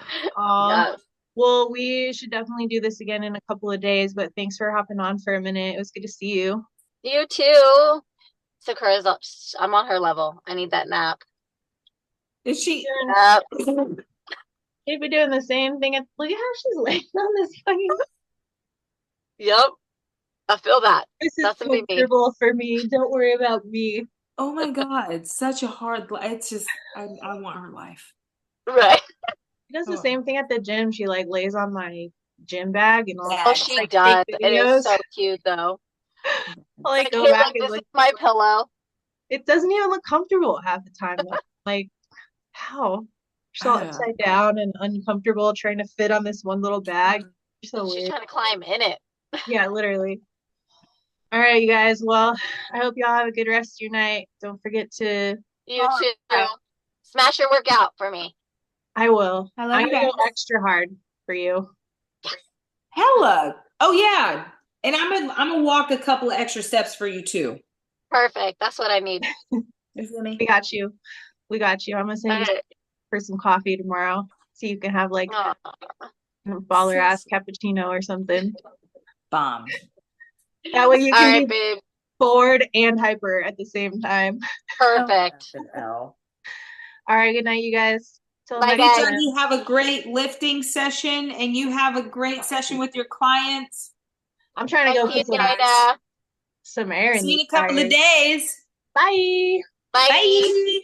Yes. Well, we should definitely do this again in a couple of days, but thanks for hopping on for a minute. It was good to see you. You too. Sakura's up. I'm on her level. I need that nap. Is she? She'd be doing the same thing. Look at how she's laying on this fucking. Yep. I feel that. This is That's comfortable for me. Don't worry about me. Oh my God, it's such a hard life. It's just, I want her life. Right. She does the same thing at the gym. She like lays on my gym bag and all that. Oh, she does. It is so cute though. I'll like go back and this look. Is my pillow. It doesn't even look comfortable half the time. Like, how? She's all upside down and uncomfortable trying to fit on this one little bag. She's trying to climb in it. Yeah, literally. All right, you guys. Well, I hope y'all have a good rest of your night. Don't forget to. You too. Smash your workout for me. I will. I'm gonna go extra hard for you. Hella. Oh yeah. And I'm gonna walk a couple of extra steps for you too. Perfect. That's what I need. We got you. I'm gonna send you for some coffee tomorrow, so you can have like a baller ass cappuccino or something. Bomb. That way you can be babe. bored and hyper at the same time. Perfect. All right. Good night, you guys. Bye, guys. You have a great lifting session, and you have a great session with your clients. I'm trying to go put some air in. See you in a couple of days. Bye. Bye. Bye.